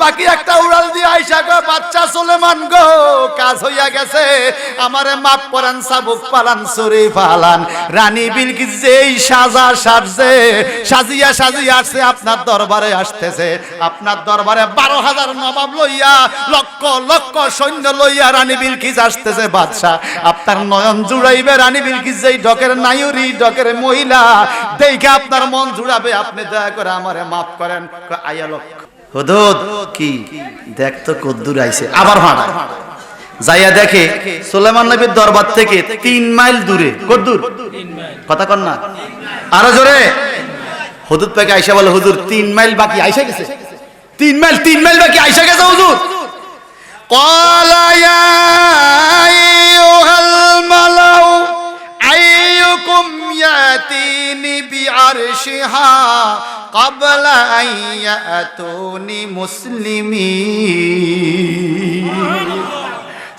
বাকি একটা উড়াল দিয়ে আইসা গো বাচ্চা সুলেমান গো কাজ হইয়া গেছে আমারে মাফ করেন চাবুক পালান ছুরি পালান রানী বিলকিস যেই সাজছে সাজিয়া আসছে আপনার দরবারে আসতেছে আপনার দরবারে 12,000 নবাব লইয়া লক্ষ লক্ষ সৈন্য লইয়া রানী বিলকিস আসতেছে বাদশা আপনার নয়ন জুড়াইবে রানী বিলকিস যেই ডকের নায়ুরি ডকের মহিলা দেখে আপনার মন জুড়াবে আপনি দয়া করে আমারে মাফ করেন আয়া লোক হুদুদ কি দেখ তো কদ্দুর আইছে আবার হাঁটা যাইয়া দেখে সুলেমান নবীর দরবার থেকে 3 মাইল দূরে কদ্দুর কথা কন না আরো জোরে হুদুদ পাকে আইসা বলে হুজুর 3 মাইল বাকি আইসা গেছে 3 মাইল বাকি আইসা গেছে হুজুর ক্বালা ইয়া আইয়ুহাল মালাউ আইয়ুকুম ইয়াতিনি বিআরশিহা ক্বাবলা আন ইয়াতুনি মুসলিমিন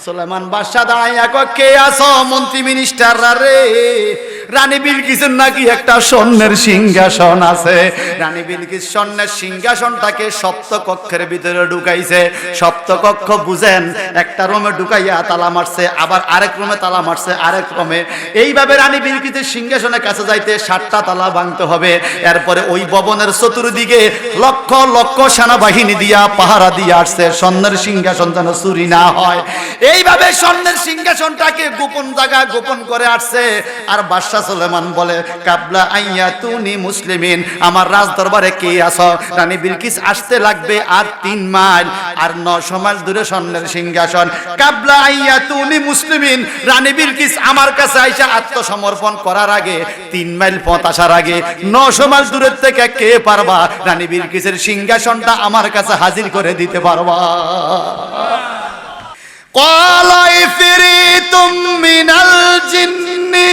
সুলেমান বাদশা দাঁড়াইয়া কয় কে আছো মন্ত্রী মিনিস্টাররা রে রানী বিলকিসের নাকি একটা স্বর্ণের সিংহাসন আছে রানী বিলকিস স্বর্ণের সিংহাসনটাকে সপ্তকক্ষের ভিতরে ঢুকাইছে সপ্তকক্ষ বুঝেন একটা রুমে ঢুকাইয়া তালা মারছে আবার আরেক রুমে তালা মারছে আরেক রুমে এইভাবে রানী বিলকিসের সিংহাসনের কাছে যাইতে 7টা তালা ভাঙতে হবে এরপরে ওই ভবনের চতুর্দিকে লক্ষ লক্ষ সেনাবাহিনী দিয়া পাহারা দিয়ে আসছে স্বর্ণের সিংহাসন যেন চুরি না হয় এইভাবে স্বর্ণের সিংহাসনটাকে গোপন জায়গা গোপন করে আসছে আর বাদশা সুলেমান বলে কাবলা আইয়াতুনি মুসলিমিন আমার রাজ দরবারে কে আছো রানী বিলকিস আসতে লাগবে আর 3 মাইল আর 900 মাইল দূরে স্বর্ণের সিংহাসন কাবলা আইয়াতুনি মুসলিমিন রানী বিলকিস আমার কাছে আইসা আত্মসমর্পণ করার আগে 3 মাইল পথ আসার আগে 900 মাইল দূরের থেকে কে পারবা রানী বিলকিসের সিংহাসনটা আমার কাছে হাজির করে দিতে পারবা ক্বালা ইফরিতুম মিনাল জিন্নি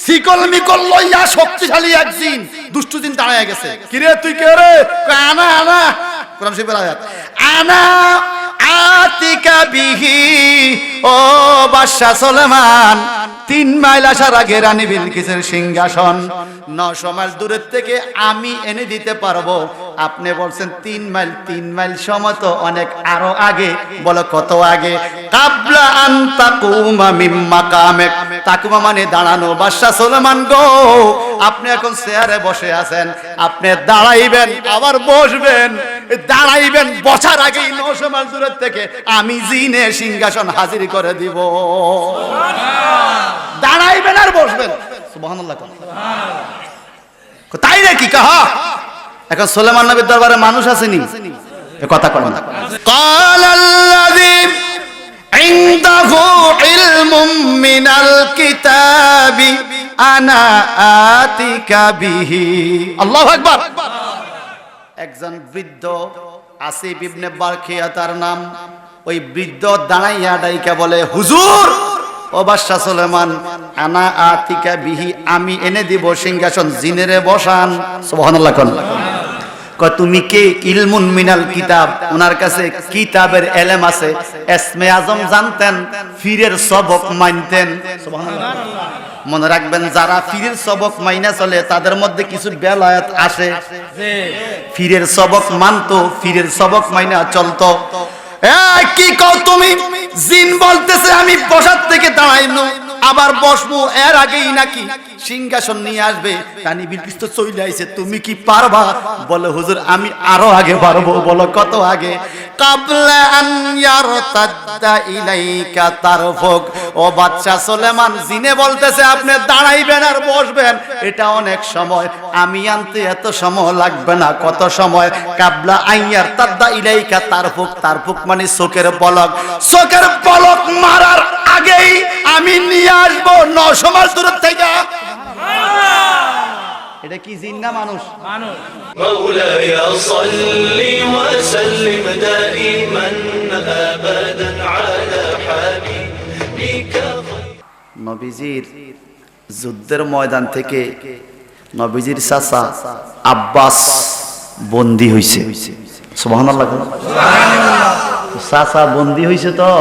শিকল মিকল লইয়া শক্তিশালী এক জিন দুষ্ট জিন দাঁড়ায় গেছে কি রে তুই কে রে আনা আনা কোরআন শরীফের আয়াত আনা আতিকা বিহি ও বাদশা সুলেমান 3 মাইল আসার আগে রানী বিলকিসের সিংহাসন 900 মাইল দূরের থেকে আমি এনে দিতে পারবো আপনি বলছেন 3 মাইল সময় তো অনেক আরো আগে বলো কত আগে কাবলা আন তাকুমা মিন মাকামিক তাকুমা মানে দাঁড়ানো বাদশা সুলেমান গো আপনি এখন চেয়ারে বসে আছেন আপনি দাঁড়াইবেন আবার বসবেন দাঁড়াইবেন বসার আগেই 900 মাইল দূরের থেকে আমি জিনে সিংহাসন হাজির করে দিব দাঁড়াইবেন আর বসবেন সুবহানাল্লাহ সুবহানাল্লাহ তাই নাকি কাহা এখন সুলেমান নবীর দরবারে মানুষ আসেনি এ কথা কয় না ক্বালাল্লাযী ইনদাহু ইলমুম মিনাল কিতাবি আনা আতিকা বিহি আল্লাহু আকবার একজন বৃদ্ধ আসিফ ইবনে বারখিয়া তার নাম ওই বৃদ্ধ দাঁড়াইয়া ডাইকা বলে হুজুর ও বাদশা সুলেমান আনা আতিকা বিহি আমি এনে দিব সিংহাসন জিনেরে বসান সুবহানাল্লাহ কয় তুমি কে ইলমুন মিনাল কিতাব ওনার কাছে কিতাবের ইলম আছে ইসমে আজম জানতেন ফিরের সবক মানতেন সুবহানাল্লাহ মনে রাখবেন যারা ফিরের সবক মাইনা চলে তাদের মধ্যে কিছু বেলায়েত আসে ফিরের সবক মানতো ফিরের সবক মাইনা চলতো কি কও তুমি জিন বলতেছে আমি বসার থেকে দাঁড়াইনো আবার বসবো এর আগেই নাকি সিংহাসন নিয়ে আসবে রানী বিলকিস তো চলে আইছে তুমি কি পারবা বলে হুজুর আমি আরো আগে পারবো বলো কত আগে কাবলা আন ইয়ারতাদ্দা ইলাইকা তারফুক ও বাদশা সুলেমান জিনে বলতেছে আপনি দাঁড়াইবেন আর বসবেন এটা অনেক সময় আমি আনতে এত সময় লাগবে না কত সময় কাবলা আন ইয়ারতাদ্দা ইলাইকা তারফুক তারফুক মানে চোখের পলক মারার আগেই আমি নিয়ে আসবো 900 মাইল দূর থেকে এটা কি জিন না মানুষ مولاي صل وسلم دائما ابدا على حبيبك নবীজির যুদ্ধের ময়দান থেকে নবীজির চাচা আব্বাস বন্দী হইছে সুবহানাল্লাহ চাচা বন্দী হইছে তো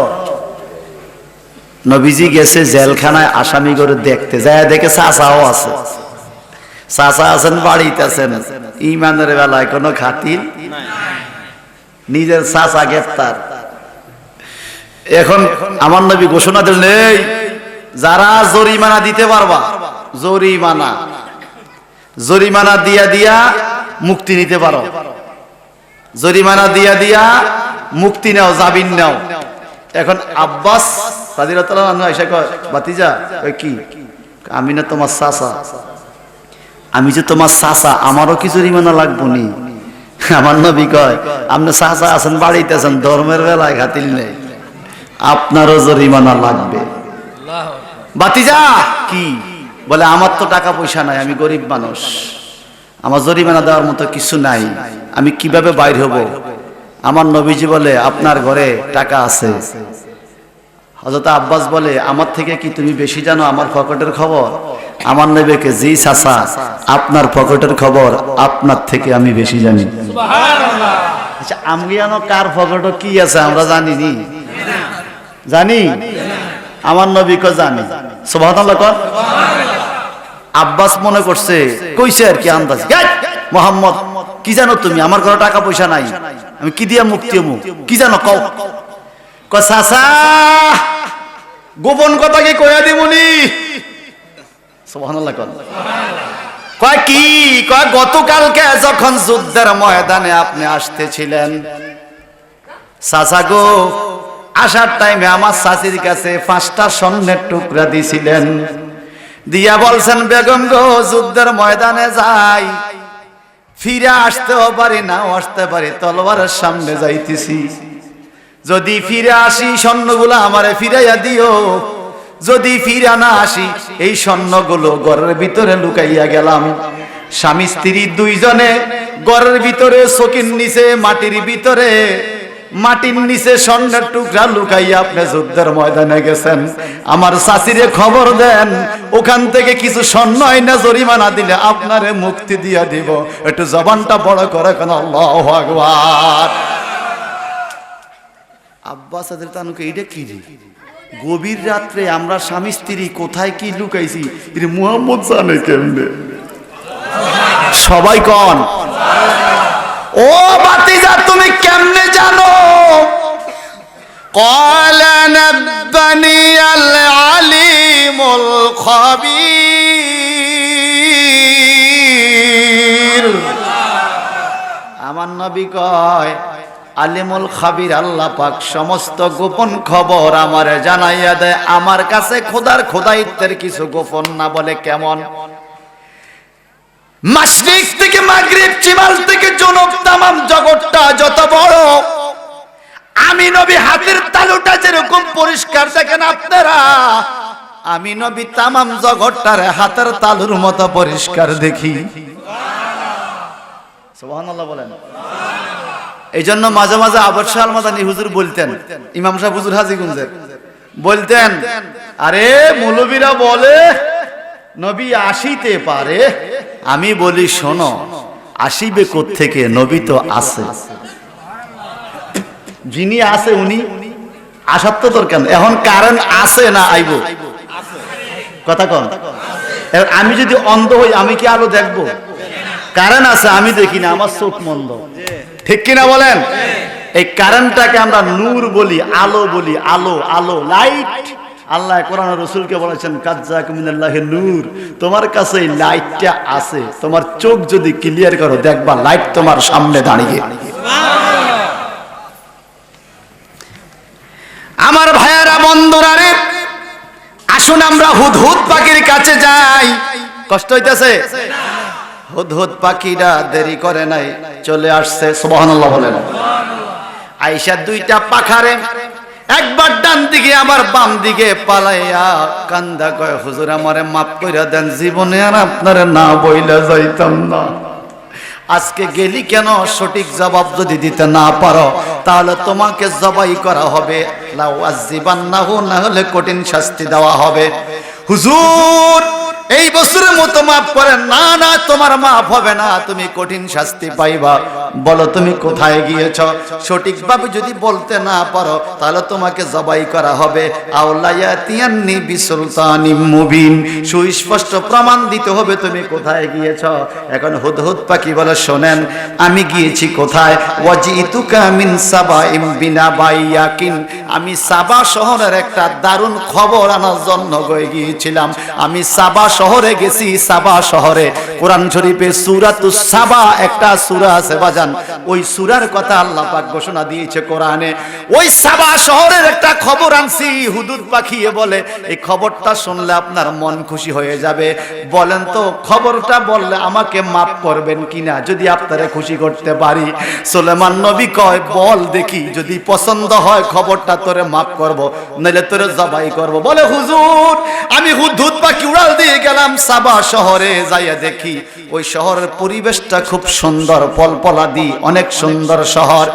নবীজি গেছে জেলখানায় আসামি করে দেখতে যায় দেখে চাচাও আছে চাচা আছেন বাড়িতে আছেন ইমানের বেলায় কোনো খাতির নিজের চাচা গ্রেফতার। এখন আমার নবী ঘোষণা দিলেন, এই যারা জরিমানা দিতে পারবা, জরিমানা দিয়া দিয়া মুক্তি নিতে পারো, জরিমানা দিয়া দিয়া মুক্তি নাও, জামিন নাও। এখন আব্বাস রাদিয়াল্লাহু আনহু আয়েশা কয়, ভাতিজা কি, আমি না তোমার চাচা, আমি যে তোমার চাচা, আমারও কি জরিমানা লাগবো নি? আমার নবী কয়, আপনি চাচা আছেন, বাড়িতে আছেন, ধর্মের বেলায় খাতির নেই, আপনারও জরিমানা লাগবে। ভাতিজা কি বলে, আমার তো টাকা পয়সা নাই, আমি গরিব মানুষ, আমার জরিমানা দেওয়ার মতো কিছু নাই, আমি কিভাবে বাইর হব? আমার নবীজি বলে, আপনার ঘরে টাকা আছে। হযরত আব্বাস বলে, আমার থেকে কি তুমি বেশি জানো আমার পকেটের খবর? আমার নবীকে, জি চাচা, আপনার পকেটের খবর আপনার থেকে আমি বেশি জানি। সুবহানাল্লাহ। আচ্ছা, আমি জানো কার পকেটে কি আছে আমরা জানি নি? জানি? আমার নবীকে জানি। সুবহানাল্লাহ। আব্বাস মনে করছে, কইছে আর কি আন্দাজ, মোহাম্মদ কি জানো তুমি, আমার ঘরে টাকা পয়সা নাই, আমি কি দিয়া মুক্তি হবো, কি জানো কও? কয় চাচা, গোপন কথা কি কইয়া দিবনি? সুবহানাল্লাহ। কয় কি? কয় গতকালকে যখন যুদ্ধের ময়দানে আপনি আসতেছিলেন, চাচা গো, আসার টাইমে আমার চাচির কাছে 5টা স্বর্ণের টুকরা দিছিলেন, দিয়া বলছেন, বেগম গো, যুদ্ধের ময়দানে যাই, ফিরে আসতেও পারি নাও আসতে পারি, তলোয়ারের সামনে যাইতেছি, যদি ফিরে আসি স্বর্ণগুলো আমারে ফিরাইয়া দিও, যদি ফিরে না আসি এই স্বর্ণগুলো ঘরের ভিতরে লুকাইয়া গেলাম। স্বামী স্ত্রী দুইজনে ঘরের ভিতরে চকির নিচে মাটির ভিতরে, মাটির নিচে স্বর্ণের টুকরা লুকাইয়া আপনি যুদ্ধের ময়দানে গেছেন, আমার চাচিরে খবর দেন, ওখান থেকে কিছু স্বর্ণ আইনা জরিমানা দিলে আপনারে মুক্তি দিয়া দিব। একটু জবানটা বড় করে কেন, আল্লাহু আকবার। আব্বাস রাদিয়াল্লাহু এইটা কি রে, গভীর রাত্রে আমরা স্বামী স্ত্রী কোথায় কি লুকাইছি, মুহাম্মদ জানে কেমনে? সবাই কন, ও ভাতিজা তুমি কেমনে জানো? ক্বালা নাব্বানি আল আলিমুল খাবীর। আমার নবী কয়, আলিমুল খাবীর আল্লাহ পাক সমস্ত গোপন খবর আমারে জানাইয়া দেয়। আমার কাছে খোদার খোদাইত্বের কিছু গোপন না বলে কেমন? মাশরিক থেকে মাগরিব, চিমাল থেকে জনক, তামাম জগৎটা যত বড়, আমি নবী হাতের তালুটা যেরকম পরিষ্কার দেখেন আপনারা, আমি নবী তামাম জগৎটারে হাতের তালুর মতো পরিষ্কার দেখি। সুবহানাল্লাহ বলেন। এই জন্য মাঝে মাঝে আবর শাহ আল মাদানী হুজুর বলতেন, ইমাম সাহেব হুজুর হাজীগঞ্জের বলতেন, আরে মৌলবীরা বলে নবী আসিতে পারে, আমি বলি শোনো, আসিবে কোত্থেকে? নবী তো আছে, যিনি আছে উনি আসার তো দরকার। এখন কারণ আছে না আইব, কথা কন। আমি যদি অন্ধ হই, আমি কি আলো দেখবো? কারণ আছে, আমি দেখি না, আমার চোখ মন্দ, ঠিক কিনা বলেন? এই কারণটাকে আমরা নূর বলি, আলো বলি, আলো, আলো, লাইট। আল্লাহ কোরআন রাসূলকে বলেছেন, কাজ্জাকুম মিনাল্লাহি নূর, তোমার কাছে এই লাইটটা আছে, তোমার চোখ যদি ক্লিয়ার করো দেখবা লাইট তোমার সামনে দাঁড়িয়ে। আমার ভাইয়েরা, বন্ধুরা রে, আসুন আমরা হুদহুদ পাখির কাছে যাই। কষ্ট হইতেছে? হুদহুদ পাখিরা দেরি করে নাই, চলে আসছে। সুবহানাল্লাহ বলেন। আয়েশা 2টা পাখারে একবার ডান দিকে আবার বাম দিকে পালাইয়া কান্দা কয়, হুজুর আমারে মাফ কইরা দেন, জীবনে আর আপনারে না বইলা যাইতাম না। আজকে গেলি কেন? সঠিক জবাব যদি দিতে না পারো তাহলে তোমাকে জবাই করা হবে, লাউ আযিবান্নাহু, না হলে কঠিন শাস্তি দেওয়া হবে। হুজুর এই বছরের মতো মাফ করেন। না না, তোমার মাফ হবে না, তুমি কঠিন শাস্তি পাইবা। বলো তুমি কোথায় গিয়েছ? সঠিকভাবে যদি বলতে না পারো তাহলে তোমাকে জবাই করা হবে। আউলায়াতিয়ান্নি বিসুলতানিম মুবিন, সুস্পষ্ট প্রমাণ দিতে হবে তুমি কোথায় গিয়েছ। এখন হুদহুদ পাখি বলে, শোনেন আমি গিয়েছি কোথায়? ওয়াজিতুকা মিন সাবাইম বিনাবাইয়াকিন, আমি সাবা শহরের একটা দারুণ খবর আনার জন্য গিয়েছিলাম। আমি সাবা শহরে গেছি। সাবা শহরে কোরআন শরীফে সূরাতুস সাবা একটা সূরা আছে বাজান, ওই সূরার কথা আল্লাহ পাক ঘোষণা দিয়েছে কোরআনে। ওই সাবা শহরের একটা খবর আনছি। হুদুদ পাখিয়ে বলে, এই খবরটা শুনলে আপনার মন খুশি হয়ে যাবে। বলেন তো খবরটা বললে আমাকে মাফ করবেন কিনা, যদি আপনারে খুশি করতে পারি? সুলেমান নবী কয়, বল দেখি, যদি পছন্দ হয় খবরটা তোরে মাফ করব, নইলে তোরে জবাই করব। বলে হুজুর, আমি হুদহুদ পাখি উড়াল দিয়ে গেলাম সাবা শহরে, যাইয়া দেখি ওই শহরের পরিবেশটা খুব সুন্দর, ফলফলাদি, অনেক সুন্দর শহর।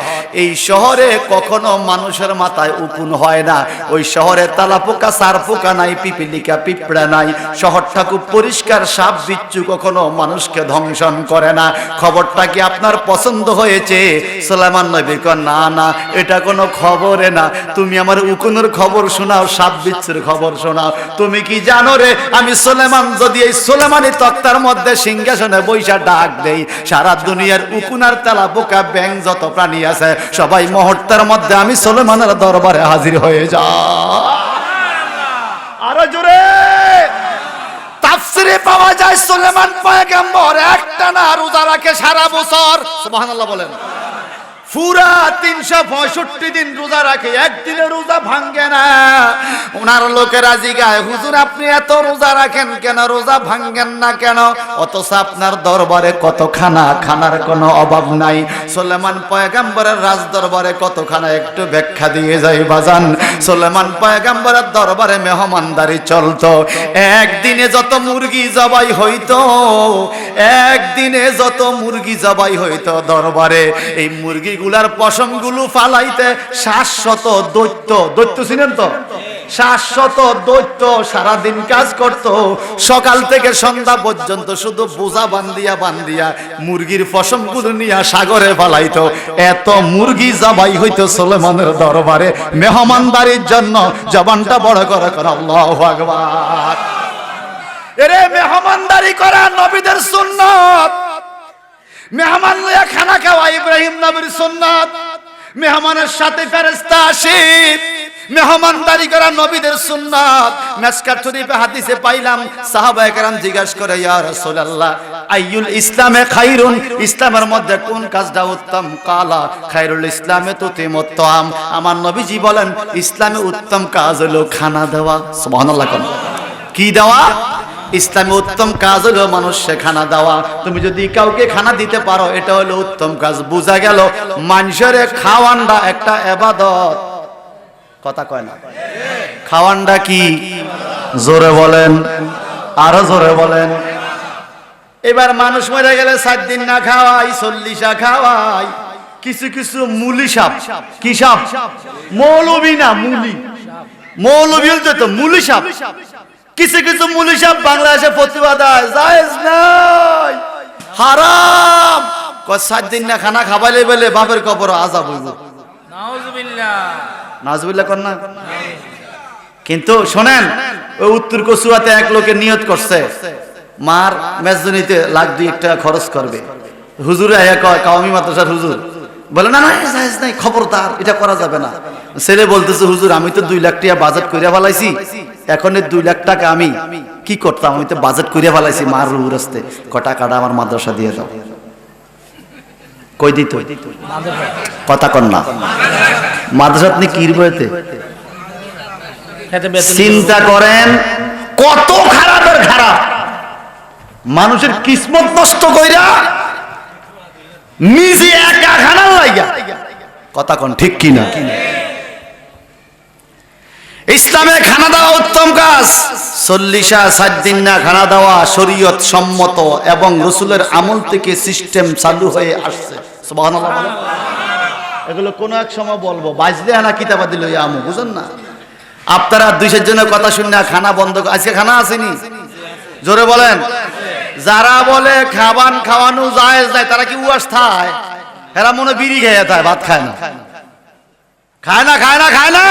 এই শহরে কখনো মানুষের মাথায় উকুন হয় না। ওই শহরে তালাপোকা সারপোকা নাই, পিপিলিকা পিঁপড়া নাই। শহরটা খুব পরিষ্কার, সাপ বিচ্ছু কখনো মানুষকে ধ্বংসন করে না। খবরটা কি আপনার পছন্দ হয়েছে? সুলাইমান নবী কয়, না না, এটা কোনো খবরে না, তুমি আমার উকুনের খবর শোনাও, সাপ বিচ্ছুর খবর শোনাও। তুমি কি জানো রে, আমি সুলেমান যদি এই সুলেমানি তক্তার মধ্যে সিংহাসনে বৈশা ডাক দেই, সারা দুনিয়ার উকুনার তেলা পোকা ব্যাং যত প্রাণী আছে সবাই মুহূর্তের মধ্যে আমি সুলেমানের দরবারে হাজির হয়ে যা। আরো জোরে তাফসিরে পাওয়া যায় সুলেমান পয়গম্বর একটানা রোজা রাখে সারা বছর। সুবহানাল্লাহ বলেন। পুরা 365 দিন রোজা রাখে, একদিনে রোজা ভাঙ্গে না। ওনার লোকেরা জিগায়, হুজুর আপনি এত রোজা রাখেন কেন, রোজা ভাঙ্গেন না কেন? অথচ আপনার দরবারে কত খানা, খানার কোনো অভাব নাই। সুলেমান পয়গম্বরের রাজ দরবারে কত খানা, একটু ব্যাখ্যা দিয়ে যাই বাজান। সুলেমান পয়গম্বরের দরবারে মেহমানদারি চলতো। একদিনে যত মুরগি জবাই হইতো, একদিনে যত মুরগি জবাই হইতো দরবারে, এই মুরগি গুলার পশমগুলো ফালাইতে 700 দৈত্য, দৈত্য ছিলেন তো, 700 দৈত্য সারাদিন কাজ করত। সকাল থেকে সন্ধ্যা পর্যন্ত শুধু বোঝা বান্ধিয়া বান্ধিয়া মুরগির পশমগুলো নিয়ে সাগরে ফালাইতো। এত মুরগি জবাই হইতো সুলেমানের দরবারে মেহমানদারির জন্য। জবানটা বড় করে কর আল্লাহু আকবার। এরে মেহমানদারি করা নবীদের সুন্নাত। মেহমান লইয়া খানা খাওয়া ইব্রাহিম নবীর সুন্নাত। মেহমানের সাথে ফেরেশতা আসে, মেহমানদারি করা নবীদের সুন্নাত। মিশকাত শরীফে হাদিসে পাইলাম, সাহাবায়ে কেরাম জিজ্ঞাসা করে, ইয়া রাসূলুল্লাহ আইয়ুল ইসলামে খায়রুন, ইসলামের মধ্যে কোন কাজটা উত্তম? কালা খায়রুল ইসলামে তুতিমুত তাআম, আমার নবীজি বলেন ইসলামে উত্তম কাজ হলো খানা দেওয়া। সুবহানাল্লাহ। কি দেওয়া? ইসলামে উত্তম কাজ হলো মানুষকে খানা দেওয়া। তুমি যদি কাউকে খানা দিতে পারো এটা হলো উত্তম কাজ। বোঝা গেল মানুষের খাওয়ানটা একটা ইবাদত। কথা কয় না? খাওয়ানটা কি? জোরে বলেন, আরো জোরে বলেন। এবার মানুষ মরে গেলে 7 দিন না খাওয়াই, 40 খাওয়াই। কিছু কিছু মুলি সাপ, কি সাপ? মৌলবি না, মুলি। মৌলবি হচ্ছে তো মুলি সাপ। কিছু কিছু মুলি সাহেব বাংলাদেশে প্রতিবাদ হয়, জায়েজ নাই, হারাম। 7 দিন না খানা খাবাইলে বলে বাপের কবর আযাব হইব। নাউজুবিল্লাহ, নাউজুবিল্লাহ কর না। কিন্তু শোনেন, ওই উত্তর কচুয়াতে এক লোকে নিয়ত করছে মার মেজদনিতে $1,2 টাকা খরচ করবে। হুজুরে কাওমি মাদ্রাসার হুজুর বলে, না না জায়েজ নাই, খবরদার, এটা করা যাবে না। ছেলে বলতেছে, হুজুর আমি তো 2 লাখ টাকা বাজেট কইরা ফেলাইছি, এখন এই 2 লাখ টাকা আমি কি করতাম? আমি তো বাজেট কইরা ফেলাইছি মার রুরাস্তে, টাকাটা আমার মাদ্রাসা দিয়ে দাও। কই দিত? কথা কন না। মাদ্রাসা আপনি কি বইতে চিন্তা করেন কত খারাপের খারাপ। মানুষের কিসমত নষ্ট কইরা নিজে একা খানা লাগা। কথা কন ঠিক কি না? ইসলামে খানা দেওয়া উত্তম কাজ। 7 দিন না খানা দেওয়া শরীয়ত সম্মত এবং রাসূলের আমল থেকে সিস্টেম চালু হয়ে আসছে। সুবহানাল্লাহ। এগুলো কোন এক সময় বলবো, বাজলে আনা কিতাবা দিল আমু, বুঝেন না? আপনারা 200 জনের কথা শুনে খানা বন্ধ। আজকে খানা আসেনি, জোরে বলেন। যারা বলে খাবান খাওয়ানো জায়েজ নাই তারা কি উয়াস খায়? এরা মনে বিড়ি খেয়ে থাকে, ভাত খায় না। খায় না, খায় না, খায় না।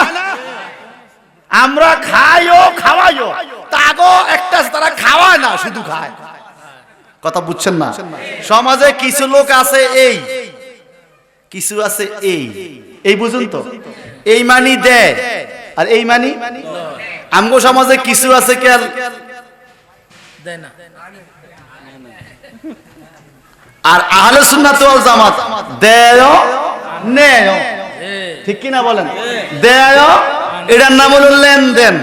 আমরা খাইও খাওয়াইও, তাগো একটা তারা খাওয়ায় না, শুধু খায়। কথা বুঝছেন না? সমাজে কিছু লোক আছে এই, কিছু আছে এই বুঝুন তো, এই মানি দেয় আর এই মানি। আমগো সমাজে কিছু আছে কেন দেয় না, আর আহলে সুন্নাত ওয়াল জামাত দেয় নেয়। ঠিক কি না বলেন? দেয়, এটার নাম হলো লেনদেন।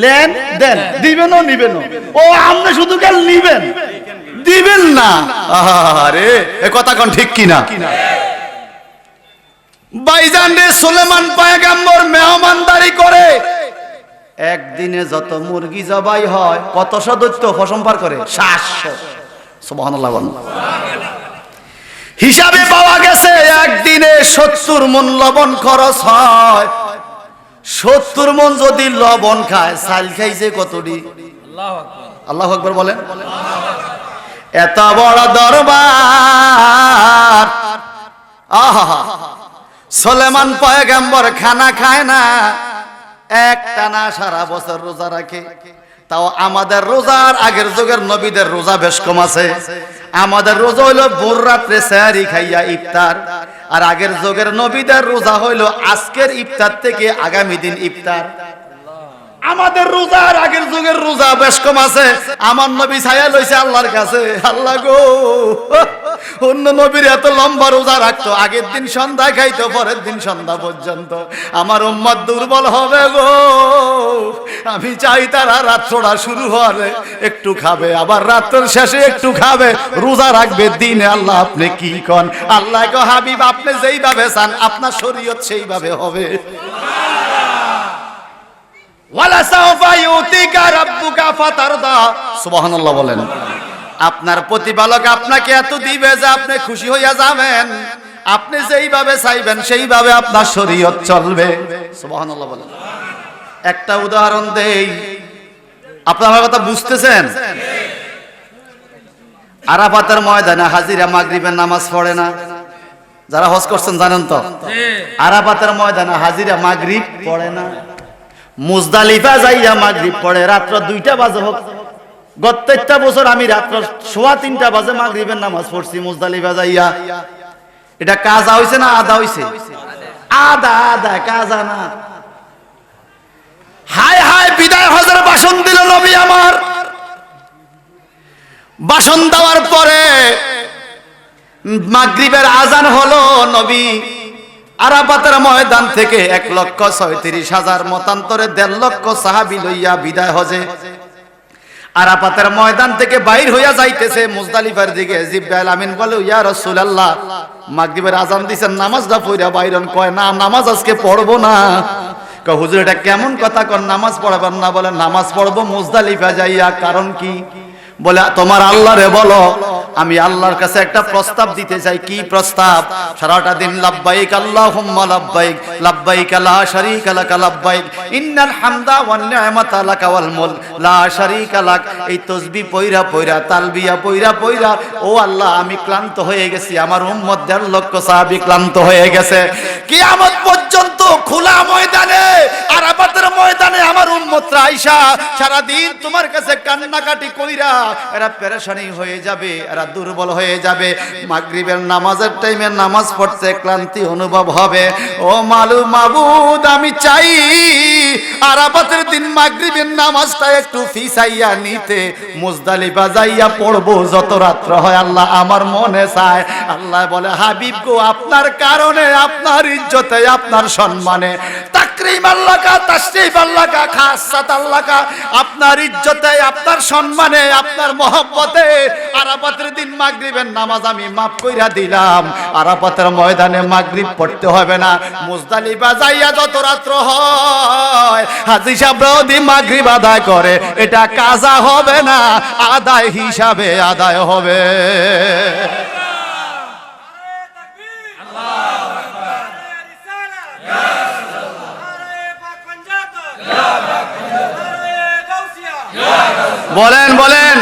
লেনদেন, দিবেনও নিবেনও। ও আপনি শুধু কেন নিবেন, দিবেন না। আরে এ কথা কোন ঠিক কি না? ভাইজান রে, সুলেমান পয়গম্বর মেহমানদারি করে একদিনে যত মুরগি জবাই হয়, কত সদস্য ফসম্পার করে? 700। সুবহানাল্লাহ। হিসাবে পাওয়া গেছে একদিনে 70 মণ লবণ খরচ হয়। 70 মণ যদি লবণ খায়, চাল খাইছে কতটি? আল্লাহু আকবার বলেন। এত বড় দরবার, আহা, সুলেমান পয়গম্বর খানা খায় না, একটানা সারা বছর রোজা রাখে। তাও আমাদের রোজার আগের যুগের নবীদের রোজা বেশ কম আছে। আমাদের রোজা হইলো ভোর রাত্রে সেহরি খাইয়া ইফতার, আর আগের যুগের নবীদের রোজা হইলো আজকের ইফতার থেকে আগামী দিন ইফতার। আমাদের রোজার আগের যুগের রোজা বেশ কম আছে। আমার নবী ছায়া লইছে আল্লাহর কাছে, আল্লাহ গো, অন্য নবীর এত লম্বা রোজা রাখতো, আগের দিন সন্ধ্যা খাইতো, পরের দিন সন্ধ্যা পর্যন্ত। আমার উম্মত দুর্বল হবে গো, আমি চাই তারা রাত্রটা শুরু হওয়ার একটু খাবে, আবার রাত্রের শেষে একটু খাবে, রোজা রাখবে দিনে। আল্লাহ আপনি কি কন? আল্লাহ গো হাবিব, আপনি যেইভাবে চান আপনার শরীয়ত সেইভাবে হবে। ওয়ালা সাওফা ইউতিকা রাব্বুকা ফাতারদা। সুবহানাল্লাহ বলেন। আপনার প্রতিপালক আপনাকে এত দিবে যে আপনি খুশি হইয়া যাবেন। আপনি যেইভাবে চাইবেন সেইভাবে আপনার শরীয়ত চলবে। সুবহানাল্লাহ বলেন। একটা উদাহরণ দেই, আপনারা কথা বুঝতেছেন? আরাফাতের ময়দানে হাজিরা মাগরিবের নামাজ পড়ে না? যারা হজ করছেন জানেন তো, আরাফাতের ময়দানে হাজিরা মাগরিব পড়ে না। মুজদালিফা যাইয়া মাগরিব পড়ে রাত্র 2টা বাজে হোক। গত বছর আমি রাত্র 3:15 বাজে মাগরিবের নামাজ পড়ছি মুজদালিফা যাইয়া। এটা কাজা হইছে না আদা হইছে? আদা, আদা, কাজা না। হায় হায়, বিদায় হজের ভাষণ দিল নবী আমার। ভাষণ দেওয়ার পরে মাগরিবের আজান হলো। নবী আরাফাতের ময়দান থেকে 1,36,000 মতান্তরে 1.5 লক্ষ সাহাবী লইয়া বিদায় হজে আরাফাতের ময়দান থেকে বাইর হইয়া যাইতেছে মুজদালিফার দিকে। জিবরাইল আমিন বলে, ইয়া রাসূলুল্লাহ, মাগরিবের আজান দিছেন, নামাজটা পড়া বাইরন। কয় না, নামাজ আজকে পড়বো না। কয় হুজুর এটা কেমন কথা কন, নামাজ পড়াবেন না? বলে নামাজ পড়বো মুজদালিফা যাইয়া। কারণ কি? বলে তোমার আল্লাহরে বলো আমি আল্লাহর কাছে একটা প্রস্তাব দিতে চাই। কি প্রস্তাব? সারাটা দিন লাব্বাইক আল্লাহুম্মা লাব্বাইক, লাব্বাইক লা শারীকা লাক লাব্বাইক, ইন্নাল হামদা ওয়ান নি'মাতা লাকা ওয়াল মুলক লা শারীকা লাক। এই তাসবিহ পয়রা পয়রা, তালবিয়া পয়রা পয়রা, ও আল্লাহ আমি ক্লান্ত হয়ে গেছি, আমার উম্মত 1.5 লক্ষ সাহাবী ক্লান্ত হয়ে গেছে। কিয়ামত পর্যন্ত খোলা ময়দানে, আরাফাতের ময়দানে আমার উম্মতরা আইসা সারা দিন তোমার কাছে কান্নাকাটি কইরা এরা পেরেশানি হয়ে যাবে, এরা দুর্বল হয়ে যাবে। মাগরিবের নামাজের টাইমে নামাজ পড়তে ক্লান্তি অনুভব হবে। ও মাবুদ, আমি চাই আরাফাতের দিন মাগরিবের নামাজটা একটু ফিসাইয়া নিতে, মুজদালিফা যাইয়া পড়বো যত রাত্র হয়। আল্লাহ আমার মনে চায়। আল্লাহ বলে, হাবিব গো, আপনার কারণে, আপনার ইজ্জতে, আপনার সম্মানে, তাকরীম আল্লাহ কা, তাশরীফ আল্লাহ কা, খাসাত আল্লাহ কা, আপনার ইজ্জতে, আপনার সম্মানে, আপনার মহব্বতে আরাফাতের দিন মাগরিবের নামাজ আমি মাফ কইরা দিলাম। আরাফাতের ময়দানে মাগরিব পড়তে হবে না। মুজদালিফা যাইয়া যত রাত্র হয় হাজী সাহেবরা যদি মাগরিব আদায় করে, এটা কাজা হবে না, আদায় হিসাবে আদায় হবে। বলেন বলেন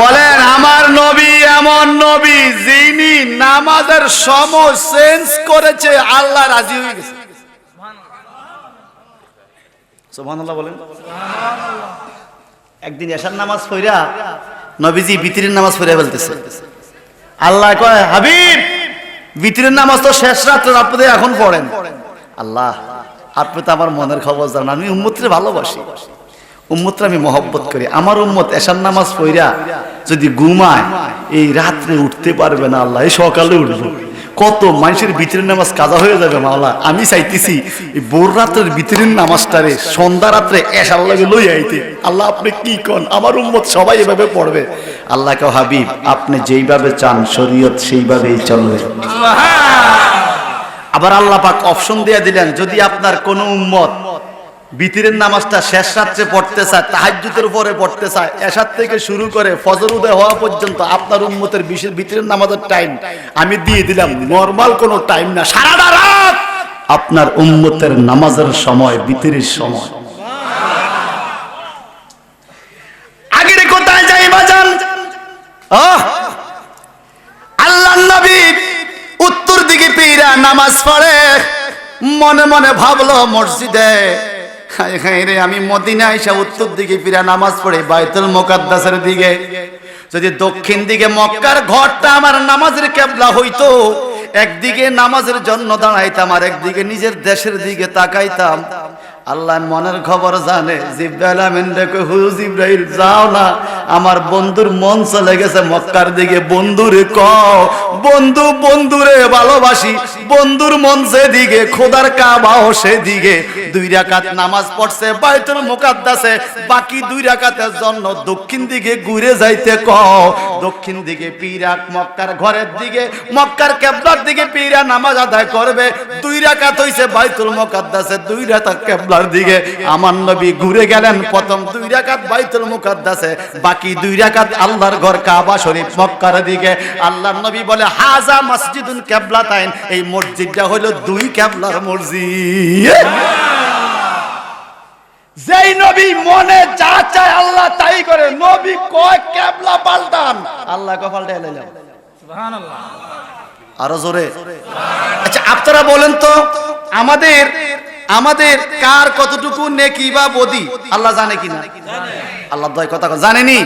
বলেন, আমার নবী এমন নবী যিনি নামাজের সময় চেঞ্জ করেছে, আল্লাহ রাজি হয়ে গেছে। সুবহানাল্লাহ বলেন। একদিন এশার নামাজ পড়া নবীজি বিতরের নামাজ পড়া বলতেছে, আল্লাহ কয় হাবিব বিতরের নামাজ তো শেষ রাত্রে আপনি এখন পড়েন। আল্লাহ আপনি তো আমার মনের খবর জানেন, আমি উম্মতরে ভালোবাসি, উম্মতরে আমি মহব্বত করি। আমার উম্মত এশার নামাজ পড়া যদি ঘুমায় এই রাত্রে উঠতে পারবে না, আল্লাহ এই সকালে উঠবো। কত মানুষের ভিতরের নামাজ কাজা হয়ে যাবে মাওলা, আমি চাইতেছি এই ভোর রাত্রের ভিতরের নামাজটারে সন্ধ্যা রাত্রে এশার লাগে লই আইতে। আল্লাহ আপনি কি কোন, আমার উম্মত সবাই এভাবে পড়বে। আল্লাহ কে হাবিব আপনি যেইভাবে চান শরীয়ত সেইভাবেই চলবে। আবার আল্লাহ পাক অপশন দিয়ে দিলেন, যদি আপনার কোন উম্মত বিতিরের নামাজটা শেষ রাত্রে পড়তে চায়, তাহাজ্জুদের উপরে পড়তে চায়, এশার থেকে শুরু করে ফজর উদয় হওয়া পর্যন্ত আপনার উম্মতের বিতিরের নামাজের টাইম আমি দিয়ে দিলাম। নরমাল কোনো টাইম না, সারাটা রাত আপনার উম্মতের নামাজের সময়, বিতিরের সময়। আগের কোথায় যাই বাজান, আল্লাহর নবী উত্তর দিকে পীরা নামাজ পড়ে, মনে মনে ভাবলো মসজিদে রে আমি মদিনায় এসে উত্তর দিকে ফিরে নামাজ পড়ে বাইতুল মুকাদ্দাসের দিকে, যদি দক্ষিণ দিকে মক্কার ঘরটা আমার নামাজের কিবলা হইতো, একদিকে নামাজের জন্য দাঁড়াইতাম আর একদিকে নিজের দেশের দিকে তাকাইতাম। আল্লাহ মনের খবর জানে। জিব্রাইল আমিন দেখো, হুজুর জিব্রাইল যাও না, আমার বন্ধুর মন চলে গেছে মক্কার দিকে। বন্ধুরে কও, বন্ধু বন্ধুরে ভালোবাসি, বন্ধুর মন সেদিকে, খোদার কাবাও সেদিকে। 2 রাকাত নামাজ পড়ছে বাইতুল মুকাদ্দাসে, বাকি 2 রাকাতের জন্য দক্ষিণ দিকে ঘুরে যাইতে কও। দক্ষিণ দিকে পীরা মক্কার ঘরের দিকে, মক্কার কিবলার দিকে পীরা নামাজ আদায় করবে। 2 রাকাত হইছে বাইতুল মুকাদ্দাসে, 2 রাকাত কিবলার দিকে। আমার নবী ঘুরে গেলেন, প্রথম 2 রাকাত বাইতুল মুকাদ্দাসে, বাকি 2 রাকাত আল্লাহর ঘর কাবা শরীফ মক্কার দিকে। আল্লাহর নবী বলে হাজা মসজিদুন কিবলাতাইন, এই মসজিদটা হলো 2 কিবলার মসজিদ। যেই নবী মনে যা চায় আল্লাহ তাই করে। নবী কয় কিবলা পাল্টান, আল্লাহ কয় পাল্টাই লাইলাম। সুবহানাল্লাহ, আরো জোরে। আচ্ছা আপনারা বলেন তো, আমাদের আমাদের কার কতটুকু নেকি বা বদি আল্লাহ জানে কিনা? আল্লাহ দয় কথা জানেনি।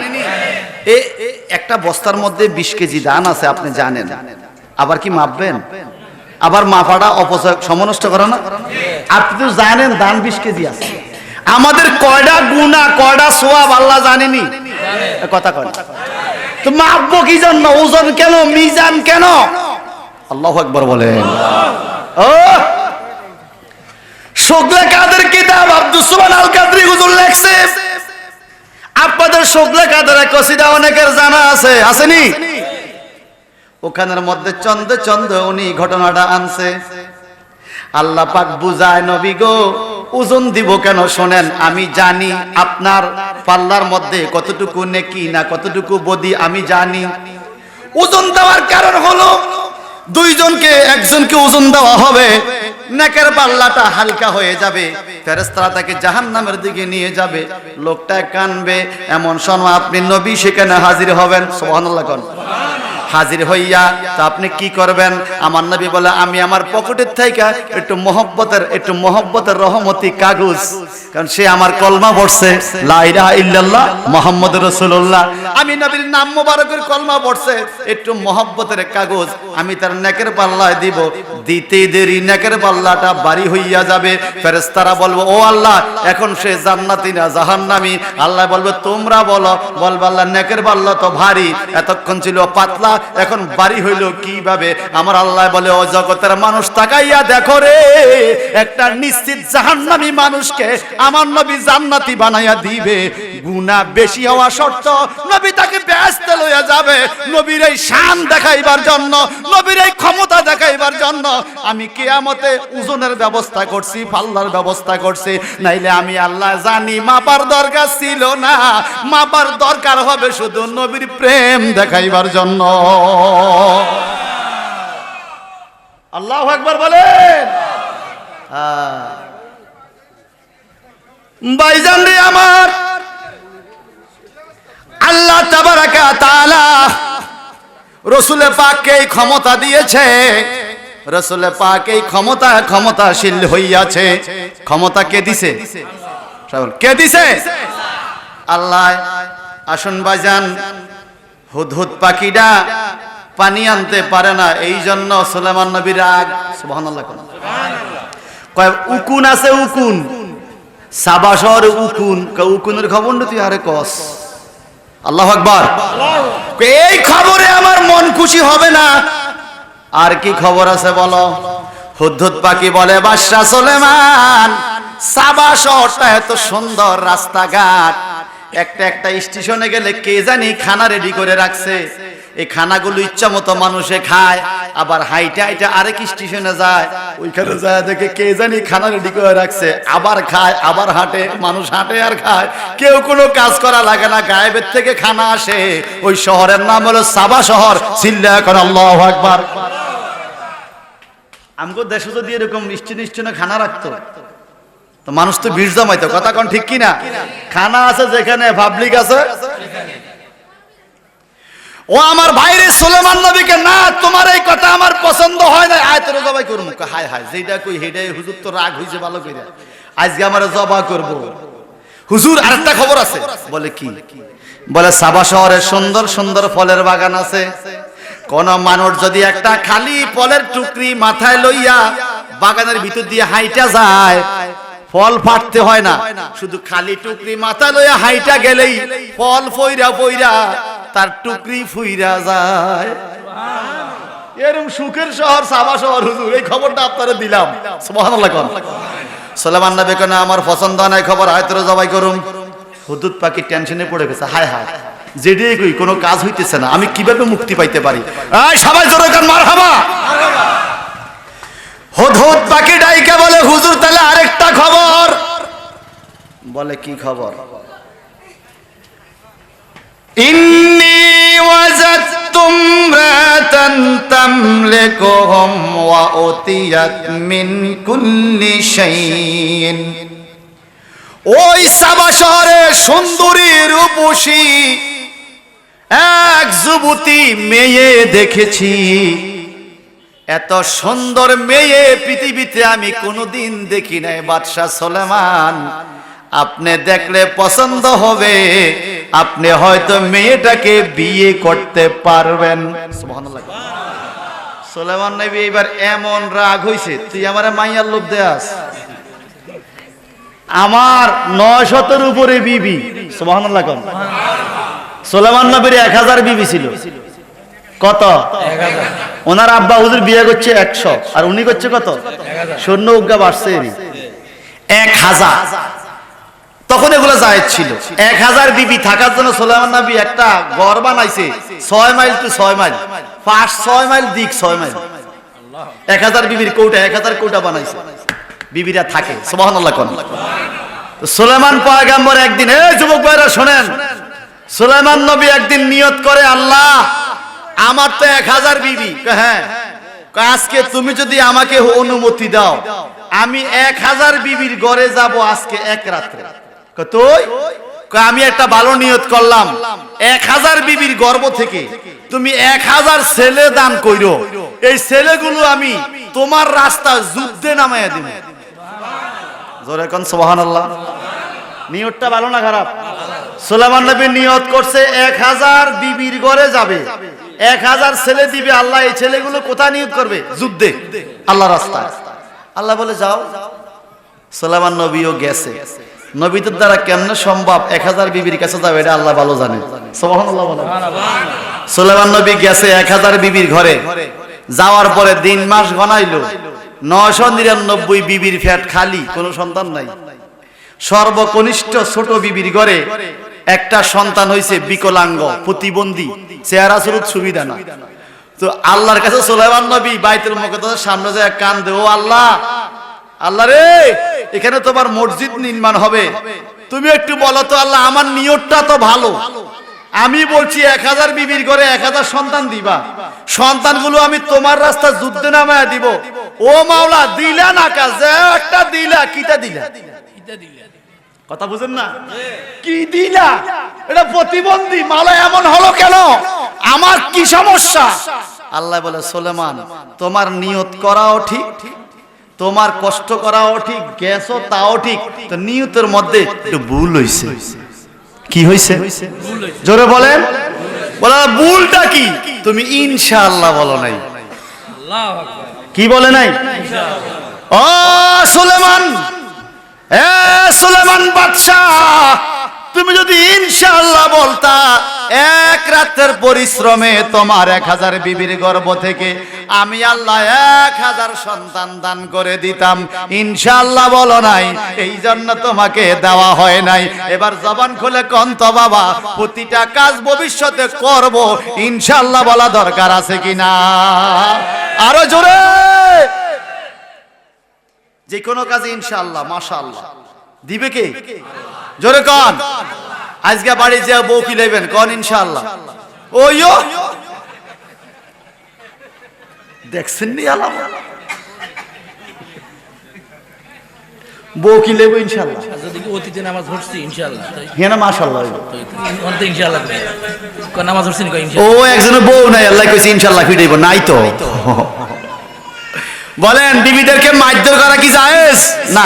একটা বস্তার মধ্যে 20 কেজি ধান আছে, আপনি জানেন, আবার কি মাপবেন? আবার মাপাটা অপচয় সমনষ্ট করে না? আপনি তো জানেন ধান 20 কেজি আছে, আমাদের কয়টা গুনাহ কয়টা সওয়াব আল্লাহ জানেনি? কথা কয় তো মাপবো কি জন্য? ওজন কেন, মিজান কেন? আল্লাহু আকবার বলেন। ও শুগলা কাদের কিতাব আব্দুস সুবহান আল কাদরি হুজুর লেখছে, আপনাদের শুগলা কাদের কসিদা অনেকের জানা আছে, আসেনি? ওখানের মধ্যে চন্দ্রে চন্দ্রে উনি ঘটনাটা আনছে। আল্লাহ পাক বুঝায়, নবী গো ওজন দিব কেন শোনেন, আমি জানি আপনার পাল্লার মধ্যে কতটুকু নেকি না কতটুকু বদি আমি জানি। ওজন দেওয়ার কারণ হলো দুইজনকে, একজনকে ওজন দেওয়া হবে, নেকের পাল্লাটা হালকা হয়ে যাবে, ফেরেশতারা তাকে জাহান্নামের দিকে নিয়ে যাবে, লোকটা কানবে। এমন সময় আপনি নবী সেখানে হাজির হবেন। সুবহানাল্লাহ কোন হাজির হইয়া তো আপনি কি করবেন? আমার নবী বলে, আমি আমার পকেটের থেকে একটু মহব্বতের রহমতি কাগজ, কারণ সে আমার কলমা পড়ছে লা ইলাহা ইল্লাল্লাহ মুহাম্মাদুর রাসূলুল্লাহ, আমি নবীর নাম মোবারকের কলমা পড়ছে, একটু মহব্বতের কাগজ আমি তার নেকের পাল্লায় দিব। দিতে দেরি নেকের পাল্লাটা ভারী হইয়া যাবে। ফেরেশতারা বলবো, ও আল্লাহ এখন সে জান্নাতি না জাহান্নামী? আল্লাহ বলবে, তোমরা বলো। বলবে, আল্লাহ নেকের পাল্লা তো ভারী, এতক্ষণ ছিল পাতলা, এখন ভারী হইল কিভাবে? আমার আল্লাহ বলে, ও জগতের মানুষ তাকাইয়া দেখো রে, একটা নিশ্চিত জাহান্নামী মানুষকে আমার নবী জান্নাতি বানাইয়া দিবে। গুনাহ বেশি হওয়া শর্ত নবী তাকে বেহেশতে লইয়া যাবে। নবীর এই শান দেখাইবার জন্য, নবীর এই ক্ষমতা দেখাইবার জন্য আমি কিয়ামতে ওজনের ব্যবস্থা করছি, পাল্লার ব্যবস্থা করছি। নাইলে আমি আল্লাহ জানি মাপার দরকার ছিল না, মাপার দরকার হবে শুধু নবীর প্রেম দেখাইবার জন্য। আল্লাহু আকবার বলেন। ভাইজান রে আমার, আল্লাহ তাবারাকা তাআলা রাসূল পাককে এই ক্ষমতা দিয়েছে। রাসূল পাক এই ক্ষমতাশীল হইয়াছে। ক্ষমতা কে দিছে? কে দিছে? আল্লাহ। আসুন ভাইজান, হুদহুদ পাখিটা পানি আনতে পারে না, এই জন্য সুলাইমান নবীর রাগ। সুবহানাল্লাহ। কয় উকুন আছে, উকুন সাবা শহরে উকুন, উকুনের খবর তুই আরে কস। আল্লাহু আকবার। এই খবরে আমার মন খুশি হবে না। আর কি খবর আছে বলো? হুদহুদ পাখি বলে, বাদশা সুলাইমান, সাবা শহরটা এত সুন্দর, রাস্তাঘাট, একটা স্টেশনে গেলে কে জানি খানা রেডি করে রাখছে। এই খানাগুলো ইচ্ছা মতো মানুষে খায়, আবার হাইটা হাইটা আরেক স্টেশনে যায়, ওইখানে যায় দেখে কে জানি খানা রেডি করে রাখছে, আবার খায়, আবার হাঁটে, মানুষ হাঁটে আর খায়, কেউ কোনো কাজ করা লাগে না, গায়েবের থেকে খানা আসে। ওই শহরের নাম হলো সাবা শহর। চিল্লা করে আল্লাহু আকবার। আমগো দেশে যদি এরকম স্টেশনে খানা রাখতো তো মানুষ তো ভিড় জমাইতো। কথা কোন ঠিক কিনা? খানা আছে যেখানে, পাবলিক আছে। ও আমার ভাইরে সুলাইমান নবীকে, না তোমার এই কথা আমার পছন্দ হয় না, আয় তোরে জবাই করব। হায় হায়, যেটা কই হেডাই হুজুর তো রাগ হইছে ভালো কইরা, আজকে আমারে জবাই করব। হুজুর আরেকটা খবর আছে। বলে কি? বলে সাবা শহরে সুন্দর সুন্দর ফলের বাগান আছে। কোন মানুষ যদি একটা খালি ফলের টুকরি মাথায় লইয়া বাগানের ভিতর দিয়ে হাইটা যায়, ফল ফাটতে হয় না, শুধু খালি টুকরি মাথা লইয়া হাইটা গেলেই ফল ফইরা ফইরা তার টুকরি ফুইরা যায়। এরকম সুখের শহর সাবা শহর। হুজুর এই খবরটা আপনারা দিলাম। সুবহানাল্লাহ। সুলাইমান নবী কেন আমার পছন্দ নাই খবর, আয়তরে জবাই করুম। হুদহুদ পাখি টেনশনে পড়ে গেছে, হায় হায়, যেটাই কই কোনো কাজ হইতেছে না, আমি কিভাবে মুক্তি পাইতে পারি? এই সবাই জোরে গান মারহাবা। হুদহুদ পাখি ডাইকে বলে, হুজুর তাহলে আরেকটা খবর। বলে কি খবর? ইন্নী ওয়াজাদতু ইমরাতান তামলিকুহুম ওয়া উতিয়াত মিন কুল্লি শাইইন। ওই সাবা শহরে সুন্দরী রূপসী এক যুবতী মেয়ে দেখেছি। এত সুন্দর মেয়ে পৃথিবীতে আমি কোনোদিন দেখি নাই। বাদশা সুলাইমান, আপনি দেখলে পছন্দ হবে, আপনি হয়তো মেয়েটাকে বিয়ে করতে পারবেন। সুবহানাল্লাহ। সুলাইমান নবী এবার এমন রাগ হইছে, তুই আমারে মাইয়ার লোভ দেয়াস? আমার 900-এর উপরে বিবি। সুবহানাল্লাহ। সুলাইমান নবীর 1000 বিবি ছিল। কত? 1000। ওনার আব্বা হুজুর বিয়ে করছে 100, আর উনি করছে কত? সৈন্য উজ্ঞা বাড়ছে 1000। তখন এগুলো জায়েজ ছিল। 1000 বিবি থাকার জন্য সুলাইমান নবী একটা ঘর বানাইছে 6 মাইল টু 6 মাইল, 6 মাইল দিক 6 মাইল। 1000 বিবির কোটা, 1000 কোটা বানাইছে, বিবিরা থাকে। সুবহানাল্লাহ। সুলাইমান পয়গম্বর একদিন, এই যুবক ভাইরা শোনেন, সুলাইমান নবী একদিন নিয়ত করে, আল্লাহ আমার তো 1000 বিবি। হ্যাঁ, আজকে তুমি যদি আমাকে অনুমতি দাও, আমি 1000 বিবির ঘরে যাব আজকে এক রাত্রে। তুই? আমি একটা ভালো নিয়ত করলাম, 1000 বিবির গর্ভ থেকে তুমি 1000 ছেলে দান কইরো, এই ছেলেগুলো আমি তোমার রাস্তা যুদ্ধে নামাইয়া দিব। জোরে কোন সুবহানাল্লাহ। নিয়তটা ভালো না খারাপ? সুলাইমান নবী নিয়ত করছে 1000 বিবির ঘরে যাবে, 1000 ছেলে দিবে আল্লাহ। এই ছেলেগুলো কোথায় নিয়ত করবে? যুদ্ধে, আল্লাহ রাস্তায়। আল্লাহ বলে যাও। সুলাইমান নবীও গেছে। নবীদের দ্বারা কেমনে সম্ভব 1000 বিবির কাছে যাবে, এটা আল্লাহ ভালো জানে। সুবহানাল্লাহ। সুলাইমান নবী গেছে 1000 বিবির ঘরে। যাওয়ার পরে দিন মাস গণাইলো, 999 বিবির পেট খালি, কোনো সন্তান নাই। সর্বকনিষ্ঠ ছোট বিবির ঘরে একটা সন্তান হইছে, বিকলাঙ্গ, প্রতিবন্ধী, চেহারা সুরত সুবিধা না। তো আল্লাহর কাছে সুলাইমান নবী বাইতুল মুকাদ্দাসের সামনে যায় কান্দে, ও আল্লাহ, আল্লাহ রে, এখানে তোমার মসজিদ নির্মাণ হবে, তুমি একটু বলো তো আল্লাহ, আমার নিয়তটা তো ভালো, আমি বলছি 1000 বিবির ঘরে 1000 সন্তান দিবা, সন্তানগুলো আমি তোমার রাস্তা যুদ্ধে নামায়া দিব। ও মাওলা, দিলা না কাজ একটা দিলা, কিটা দিলা? কথা বুঝেন না? কি দিলা এটা প্রতিবন্ধী মালা এমন হলো কেন? আমার কি সমস্যা? আল্লাহ বলে সুলেমান তোমার নিয়ত করাও ঠিক, তোমার কষ্ট করাও ঠিক, গেছো তাও ঠিক, তো নিয়তের মধ্যে একটু ভুল হইছে। কি হইছে? জোরে বলেন। বলা ভুলটা কি? তুমি ইনশাআল্লাহ বলো নাই। কি বলে নাই? ও সুলেমান, এ সুলেমান বাদশাহ, তুমি যদি ইনশাআল্লাহ বলতা, এক রাতের পরিশ্রমে তোমার 1000 বিবির গর্ভ থেকে আমি আল্লাহ 1000 সন্তান দান করে দিতাম। ইনশাআল্লাহ বলো নাই, এই জন্য তোমাকে দেওয়া হয় নাই। এবার জবান খুলে কোন তো বাবা, প্রতিটা কাজ ভবিষ্যতে করব, ইনশাআল্লাহ বলা দরকার আছে কিনা? আরো জোরে। যে কোনো কাজে ইনশাআল্লাহ মাশাআল্লাহ দিবে কে? জোরে কোন। আজকে বাড়ি যা বউ কি নেবেন কোন ইনশাআল্লাহ? ওইও দেখছেন নি আলাম বউ কি নেব ইনশাআল্লাহ। যদি অতীতে নামাজ পড়ছি ইনশাআল্লাহ, হ্যাঁ না মাশাআল্লাহ। অন্ত ইনশাআল্লাহ কোন নামাজ পড়ছি কই ও ইনশাআল্লাহ। একজনের বউ নাই, আল্লাহ কইছে ইনশাআল্লাহ ফিরাইব নাই তো। বলেন বিবিদেরকে মারধর করা কি জায়েজ? না,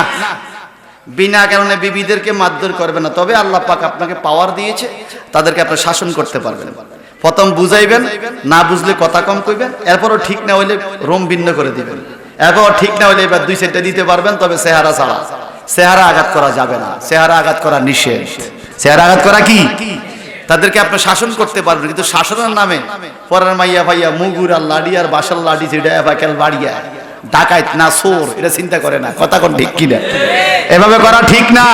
বিনা কারণে বিবিদেরকে মারধর করবে না। তবে আল্লাহ পাক আপনাকে পাওয়ার দিয়েছে, তাদেরকে আপনি শাসন করতে পারবেন। প্রথম বুঝাইবেন, না বুঝলে কথা কম কইবেন, এরপরও ঠিক না হইলে রোম ভিন্ন করে দিবেন, এরপর ঠিক না হইলে এবার 2 সেটটা দিতে পারবেন, তবে চেহারা ছাড়া। চেহারা আঘাত করা যাবে না, চেহারা আঘাত করা নিষেধ। চেহারা আঘাত করা কি? তাদেরকে আপনি শাসন করতে পারবেন, কিন্তু শাসনের নামে পরের মাইয়া ভাইয়া মুগুর আর লাডি আর বাসার লাডি যেটা এবাকেল বাড়িয়া ডাকাইত না চোর, এটা চিন্তা করে না। কথা কোন ঠিক কিনা? এভাবে করা ঠিক না।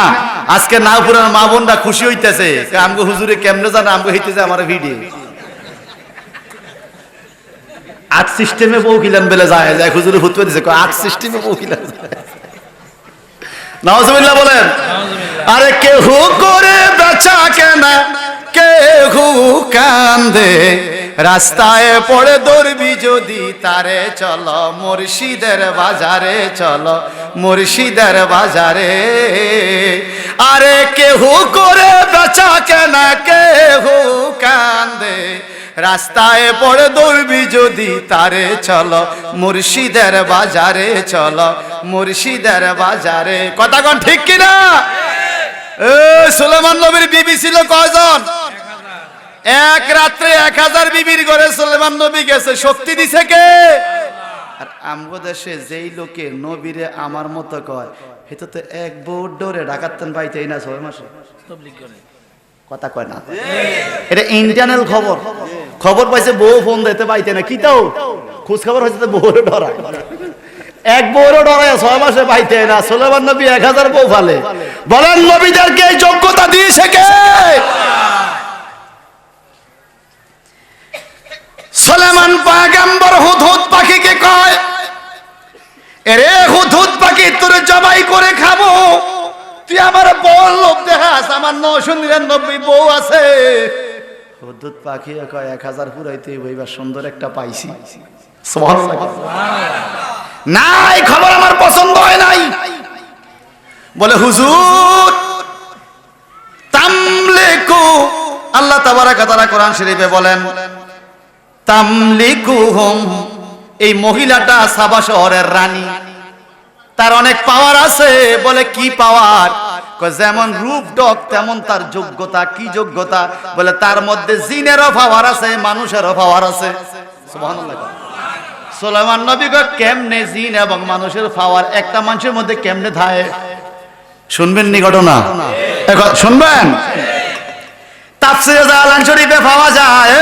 আজকে নাওপুরের মা বোনরা খুশি হইতেছে, আমগো হুজুরে কেমনে জানা আমগো হইতেছে আমার ভিডিও আট সিস্টেমে বউ কিলান বেলে যায় যায় হুজুরে ফুটবে দিছে, আট সিস্টেমে বউ কিলান নাউজুবিল্লাহ বলেন। আরে কেহ করে বেচা কেনা, কেহ কান্দে, রাস্তায় পড়ে দৌড়বি যদি তারে চলো মুর্শিদের বাজারে, চলো মুর্শিদের বাজারে। আরে কেহ করে বেচা কেনা, কেহ কান্দে, রাস্তায় পড়ে দৌড়বি যদি তারে চলো মুর্শিদের বাজারে, চলো মুর্শিদের বাজারে। কথা কোন ঠিক কিনা? সুলেমান নবীর বিবি ছিল কয়জন? এক রাত্রে 1000 বিবির ঘরে সুলেমান নবী গেছে। শক্তি দিছে কে? আর আমগো দেশে যেই লোকে নবীরে আমার মতো কয়, হেতো তো এক বউ ডরে ডাকাতেন পাইতেই না 6 মাসে। কথা কয় না, এটা ইন্টারনাল খবর। খবর পাইছে বউ ফোন দিতে পাইতে না, কি তাও খোঁজ খবর হয়েছে তো বউরে ডরায়। এক বউরে ডরায় 6 মাসে পাইতে না। সুলেমান নবী 1000 বউ ফালে। বলেন নবীদেরকে এই যোগ্যতা দিয়েছে কে? সুলেমান পয়গম্বর হুদহুদ পাখিকে কয়, এরে হুদহুদ পাখি তোরে জবাই করে খাবো, তুই আমার বল লোক দেখাস, আমার 999 বউ আছে। হুদহুদ পাখি কয় 1000 পুরাইতে বইবা সুন্দর একটা পাইছি। সুবহানাল্লাহ। না এই খবর আমার পছন্দ হয় নাই। বলে হুজুর তামলিকু, আল্লাহ তাবারাক ওয়া তাআলা কোরআন শরীফে বলেন তামলিকুহুম, এই মহিলাটা সাবা শহরের রানী, তার অনেক পাওয়ার আছে। বলে কি পাওয়ার? যেমন রূপ ডক তেমন তার যোগ্যতা। কি যোগ্যতা? বলে তার মধ্যে জিনেরও পাওয়ার আছে, মানুষেরও পাওয়ার আছে। সুবহানাল্লাহ। সুলাইমান নবী কয় কেমনে জিন এবং মানুষের পাওয়ার একটা মানুষের মধ্যে কেমনে থাকে? শুনবেন নি ঘটনা? এখন শুনবেন। তাফসীরে জালালাইন শরীফে পাওয়া যায়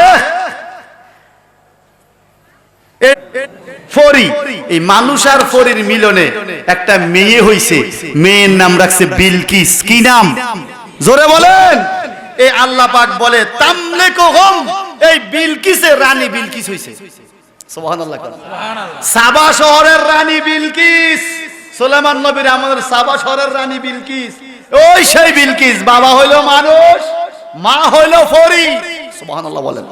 ফরি, এই মানুষ আর ফরির মিলনে একটা মেয়ে হইছে। মেয়ের নাম রাখছে বিলকিস। কি নাম? জোরে বলেন। এই আল্লাহ পাক বলে তামলিকুহুম, এই বিলকিসের রানী বিলকিস হইছে। সুবহানাল্লাহ। সাবা শহরের রানী বিলকিস। সুলাইমান নবীর আমাদের সাবা শহরের রানী বিলকিস, ওই সেই বিলকিস। বাবা হইলো মানুষ, মা হইলো ফরি। সুবহানাল্লাহ বলেন।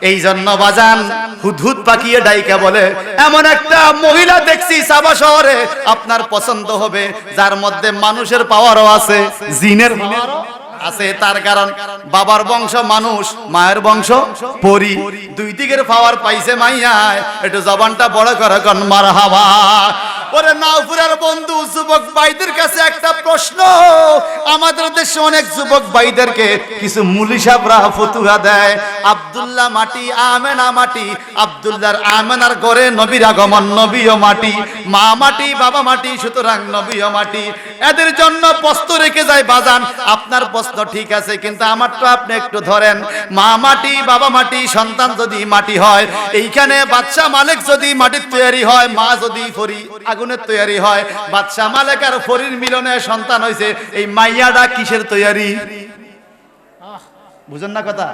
এই জন্য বাজান হুদহুদ পাকিয়ে ডাইকা বলে এমন একটা মহিলা দেখছি সাবা শহরে আপনার পছন্দ হবে, যার মধ্যে মানুষের পাওয়ারও আছে, জিনের পাওয়ারও আছে। তার কারণ বাবার বংশ মানুষ, মায়ের বংশ পরি, দুই দিকের পাওয়ার পাইছে মাইয়ায়। একটু জবানটা বড় করে কোন মারহাবা। ওরে নাওপুরের বন্ধু যুবক ভাইদের কাছে একটা প্রশ্ন, আমাদের দেশে অনেক যুবক ভাইদেরকে কিছু মুলি সাহেবরা ফতুয়া দেয়, আব্দুল্লাহ মাটি, আমেনা মাটি, আব্দুল্লাহর আমেনার ঘরে নবীর আগমন, নবীও মাটি, মা মাটি, বাবা মাটি, সুতরাং নবীও মাটি। এদের জন্য প্রশ্ন রেখে যায় বাজান, আপনার প্রশ্ন ঠিক আছে, কিন্তু আমারটা আপনি একটু ধরেন। মা মাটি, বাবা মাটি, সন্তান যদি মাটি হয়, এইখানে বাদশা মালিক যদি মাটির তৈরি হয়, মা যদি ফরি আগুনের তৈরি হয়, বাদশা মালিক আর ফরির মিলনে সন্তান হয়েছে, এই মাইয়াটা কিসের তৈরি? বুঝেন না কথা?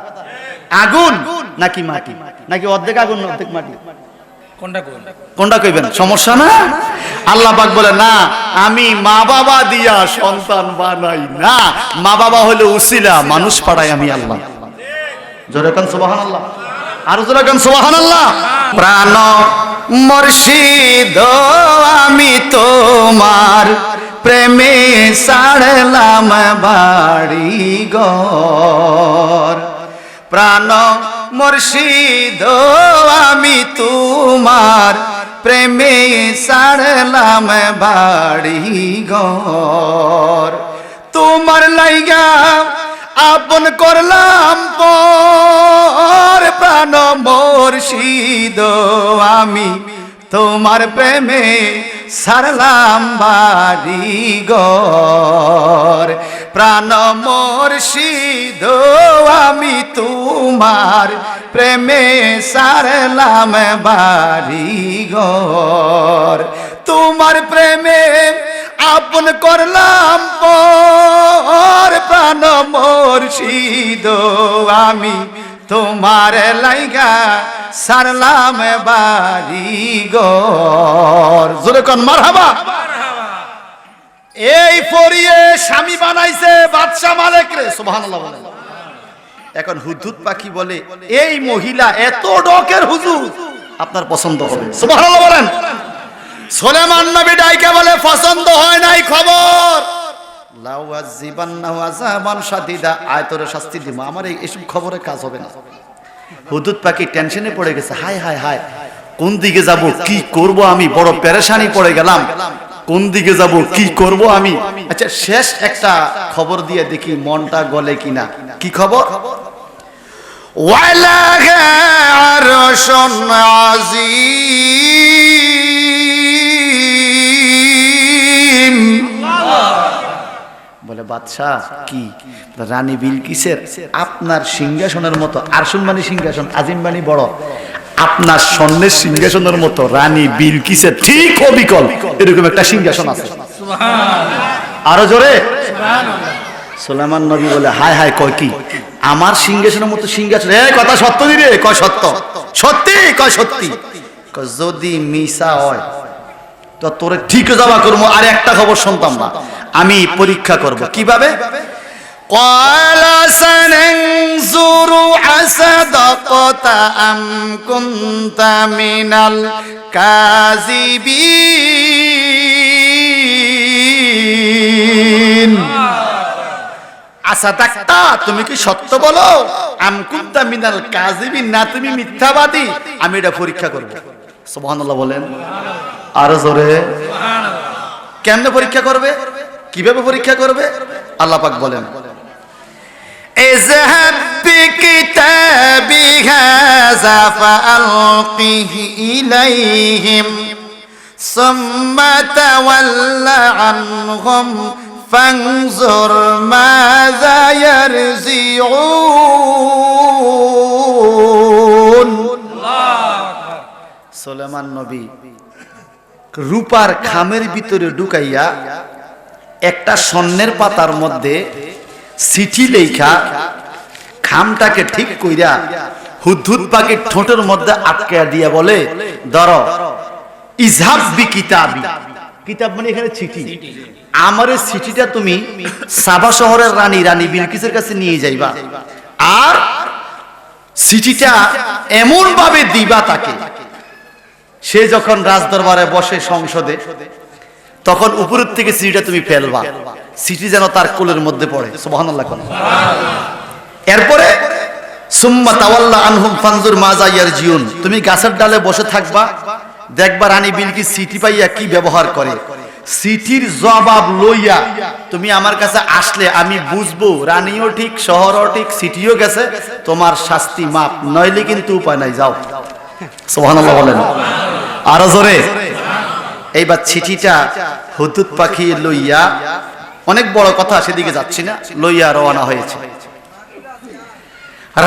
আগুন নাকি মাটি, নাকি অর্ধেক আগুন অর্ধেক মাটি? কোনটা কইবেন? সমস্যা না? আল্লাহ পাক বলে না, আমি মা বাবা দিয়া সন্তান বানাই না, মা বাবা হলো উসিলা, মানুষ পাড়াই আমি আল্লাহ। জোরে কান সুবহানাল্লাহ, আর জোরে কান সুবহানাল্লাহ। প্রাণ মুর্শিদ আমি তোমার প্রেমে ছাড়লাম বাড়ি ঘর, প্রাণ মুর্শিদ আমি তোমার প্রেমে ছাড়লাম বাড়ি ঘর, তোমার লাইগা আপন করলাম পর, প্রাণ মুর্শিদ আমি তোমার প্রেমে ছাড়লাম বাড়ি ঘর, প্রাণ মুর্শিদ আমি তোমার প্রেমে ছাড়লাম বাড়ি ঘর, তোমার প্রেমে আপন করলাম পর, প্রাণ মুর্শিদ আমি তোমার লাইগা ছাড়লাম বাড়ি ঘর। জোরে কোন মারহাবা। এই পরিয়ে স্বামী বানাইছে বাদশা মালিক রে, সুবহানাল্লাহ বলে। এখন হুদহুদ পাখি বলে এই মহিলা এত ডকের হুজুর, আপনার পছন্দ হবে, সুবহানাল্লাহ বলেন। সুলেমান নবী ডাইকে বলে পছন্দ হয় নাই, খবর লাউয়াজিবান্নাহু আযাবান শাদীদা, আয়াতের শাস্তি দিব, আমার এইসব খবরে কাজ হবে না। হুদহুদ পাখি টেনশনে পড়ে গেছে, হায় হায় হায়, কোন দিকে যাব, কি করব আমি, বড় পেরেশানি পড়ে গেলাম, কোন দিকে যাব, কি করব আমি। আচ্ছা শেষ একটা খবর দিয়ে দেখি মনটা গলে কিনা। কি খবর? ওয়ালাগা আরশুন আযীম, বলে বাদশাহ কি, রানী বিলকিসের আপনার সিংহাসনের মতো, আরশুন মানে সিংহাসন, আজিম মানে বড়, আপনার স্বর্ণের সিংহাসনের মতো রানী বিলকিসের ঠিক অবিকল এরকম একটা সিংহাসন আছে। আরো জোরে সুলেমান নবী বলে হায় হায়, কয় কি, আমার সিংহাসনের মতো সিংহাসন? এই কথা সত্য দিরে? কয় সত্য। সত্যি? কয় সত্যি। যদি মিশা হয় তো তোরে ঠিক জমা করবো, আর একটা খবর শুনতাম না, আমি পরীক্ষা করব। কিভাবে? قال سننظر أصدقت أم كنت من الكاذبين, আসাদাক্তা তুমি কি সত্য বলো, আম কুনতা মিনাল কাযিবিন না তুমি মিথ্যাবাদী, আমি এটা পরীক্ষা করব। সুবহানাল্লাহ বলেন আর জোরে। কেমনে পরীক্ষা করবে, কিভাবে পরীক্ষা করবে? আল্লাহ পাক বলেন اذهب بكتابي هذا فألقه إليهم ثم تول عنهم فانظر ماذا يرجعون। সুলেমান নবী রূপার খামের ভিতরে ঢুকাইয়া একটা স্বর্ণের পাতার মধ্যে চিঠি লেখা খামটাকে ঠিক কইরা হুদহুদ পাখির ঠোঁটের মধ্যে আটকে দিয়া বলে ধরো, ইজহাব বি কিতাবি, কিতাব মানে এখানে চিঠি, আমার এই চিঠিটা তুমি সাবা শহরের রানী বিলকিসের কাছে নিয়ে যাইবা, আর চিঠিটা এমন ভাবে দিবা তাকে, সে যখন রাজদরবারে বসে সংসদে, তখন উপরের থেকে চিঠিটা তুমি ফেলবা, চিঠি যেন তার কোলের মধ্যে পড়ে। সুবহানাল্লাহ। এরপরে সুম্মা তাওয়াল্লা আনহুম ফানজুর মাজা ইয়ারজিউন, তুমি গাছের ডালে বসে থাকবা, দেখবা রানী বিলকিস চিঠি পাইয়া কি ব্যবহার করে। চিঠির জবাব লইয়া তুমি আমার কাছে আসলে আমি বুঝবো রানীও ঠিক, শহরও ঠিক, চিঠিও গেছে, তোমার শাস্তি মাপ, নইলে কিন্তু উপায় নাই, যাও। সুবহানাল্লাহ বলেন আরো জোরে। এইবার চিঠিটা হুদহুদ পাখি লইয়া, অনেক বড় কথা, সেদিকে যাচ্ছি না, লইয়া রওনা হয়েছে।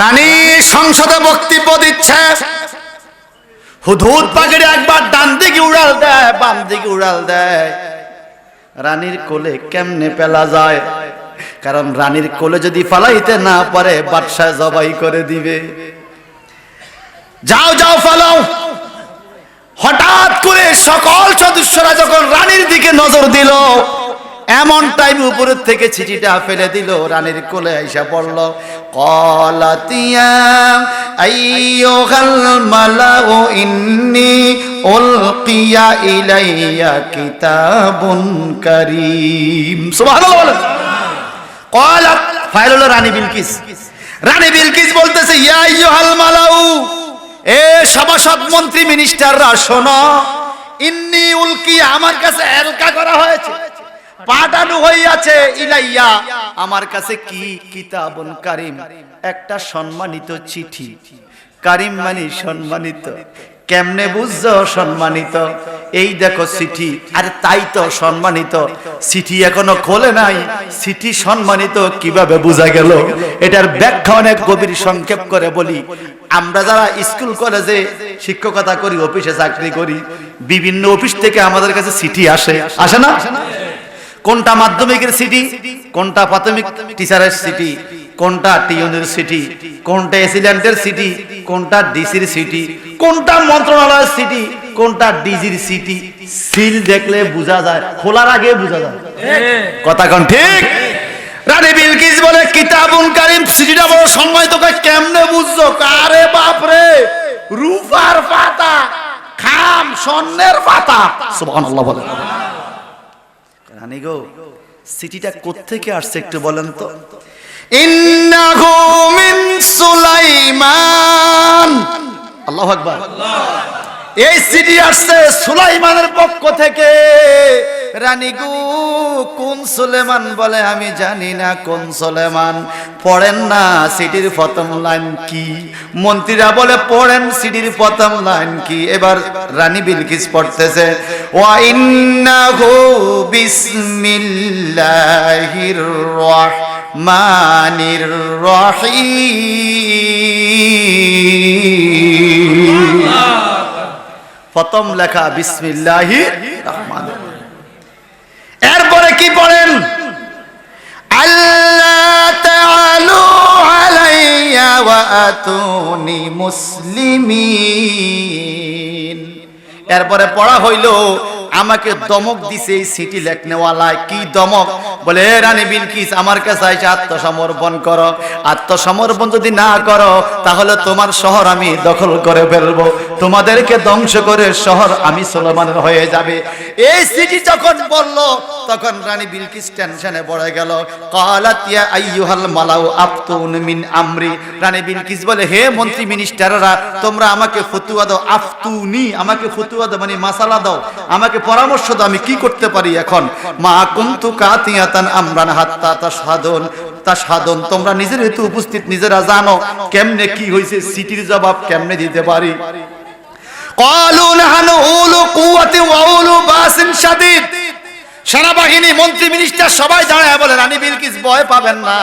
রানী সংসদে বক্তব্য দিচ্ছে, হুদহুদ পাখিটা একবার ডান দিকে উড়াল দেয়, বাম দিকে উড়াল দেয়। রানীর কোলে কেমনে পেলা যায়? কারণ রানীর কোলে যদি ফালাইতে না পারে বাদশা জবাই করে দিবে। যাও যাও ফালাও। হঠাৎ করে সকল সদস্যরা যখন রানীর দিকে নজর দিল, এমন টাইম উপরের থেকে চিঠিটা ফেলে দিল, রানীর কোলে আইসা পড়ল। ক্বালাতিয়া আইয়ুহাল মালাউ ইন্নী উলকিয়া ইলাইয়া কিতাবুন কারীম। সুবহানাল্লাহ বলেন। ক্বালাত ফাইল হলো রানী বিলকিস। রানী বিলকিস বলতেছে, ইয়া আইয়ুহাল মালাউ, এ সভাসদ মন্ত্রী মিনিস্টাররা শোনো, ইন্নী উলকিয়া, আমার কাছে এলকা করা হয়েছে, পাঠানো হইয়াছে, ইলাইয়া, আমার কাছে কি, কিতাবুন কারীম, একটা সম্মানিত চিঠি। কারীম মানে সম্মানিত। কেমনে বুঝছো সম্মানিত? এই দেখো চিঠি। আরে তাই তো সম্মানিত, চিঠি এখনো খোলে নাই, চিঠি সম্মানিত কিভাবে বোঝা গেল? এটার ব্যাখ্যা অনেক গভীর, সংক্ষেপ করে বলি। আমরা যারা স্কুল কলেজে শিক্ষকতা করি, অফিসে চাকরি করি, বিভিন্ন অফিস থেকে আমাদের কাছে চিঠি আসে, আসে না? কোনটা মাধ্যমিকের সিটি, কোনটা প্রাথমিক টিচারের সিটি, কোনটা টিউনের সিটি, কোনটা অ্যাসিস্ট্যান্টের সিটি, কোনটা ডিসির সিটি, কোনটা মন্ত্রণালয়ের সিটি, কোনটা ডিজির সিটি। সিল দেখলে বোঝা যায়, খোলার আগে বোঝা যায়। কথা কোন ঠিক? রানী বিলকিস বলে, কিতাবুন কারীম, সিটিটা বড় সম্মানিত। কেমনে বুঝছো? আরে বাপ রে, রূপার পাতা, খাম স্বর্ণের পাতা। সুবহানাল্লাহ বলে। রানী গো, চিঠিটা কোত্থেকে আসছে একটু বলেন তো? ইন্নাহু মিন সুলাইমান। আল্লাহু আকবার। এই চিঠি আসছে সুলাইমানের পক্ষ থেকে। রানী গো, কোন সুলেমান? বলে আমি জানি না কোন সুলেমান। পড়েন না চিঠির প্রথম লাইন কি? মন্ত্রীরা বলে পড়েন চিঠির প্রথম লাইন কি? এবার রানী বিলকিস পড়তেছে, ওয়া ইন্নাহু বিসমিল্লাহির রাহমানির রহিম। প্রথম লেখা বিসমিল্লাহির রহমানির। এরপরে কি পড়েন? আল্লাহ তাআলু আলাইয়া ওয়া আতুনি মুসলিমিন। এরপরে পড়া হইল, আমাকে দমক দিছে এই সিটি লেখনেওয়ালায়। কি দমক? বলে, রানী বিলকিস আমার কাছে এসে আত্মসমর্পণ করো। আত্মসমর্পণ যদি না করো তাহলে তোমার শহর আমি দখল করে ফেলবো, তোমাদেরকে ধ্বংস করে শহর আমি সুলেমানের হয়ে যাবে। এই সিটি যখন বললো তখন রানী বিলকিস টেনশনে পড়ে গেল। ক্বালাত ইয়া আইয়ুহাল মালাউ আফতুন মিন আমরি। রানী বিলকিস বলে, হে মন্ত্রী মিনিস্টাররা, তোমরা আমাকে ফতুয়া দাও। আফতুনি, আমাকে ফতুয়া দাও মানে মাসালা দাও, আমাকে পরামর্শ দাও, আমি কি করতে পারি এখন। মা কুনতু কাতিয়াতান আমরান হাত্তা তাশহাদুন। তোমরা নিজের হেতু উপস্থিত, নিজেরা জানো কেমনে কি হয়েছে, সিটির জবাব কেমনে দিতে পারি। ক্বালু নাহনু উলু কুওয়াতি ওয়া উলু বাসিন শাদীদ। সেনাবাহিনী, মন্ত্রী, মিনিস্টার সবাই দাঁড়ায় বলে, রানী বিলকিস ভয় পাবেন না,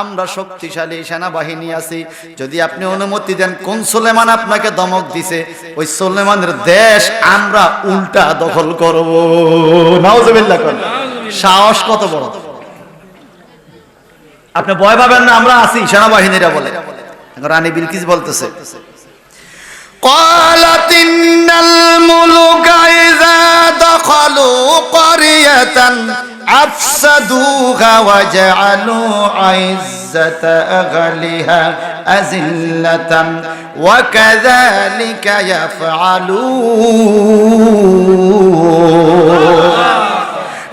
আমরা শক্তিশালী সেনাবাহিনী আছি। যদি আপনি অনুমতি দেন, কোন সুলেমান আপনাকে ধমক দিছে, ওই সুলেমানের দেশ আমরা উল্টা দখল করব। নাউজুবিল্লাহ। সাহস কত বড়! আপনি ভয় পাবেন না, আমরা আছি, সেনাবাহিনীরা বলে। রানী বিলকিস বলতেছে, قالت إن الملوك إذا دخلوا قرية আফসাদুহা ওয়া জাআলু ইজ্জাতা আহলিহা আযিল্লাতান ওয়া কাযালিকা ইয়াফআলুন।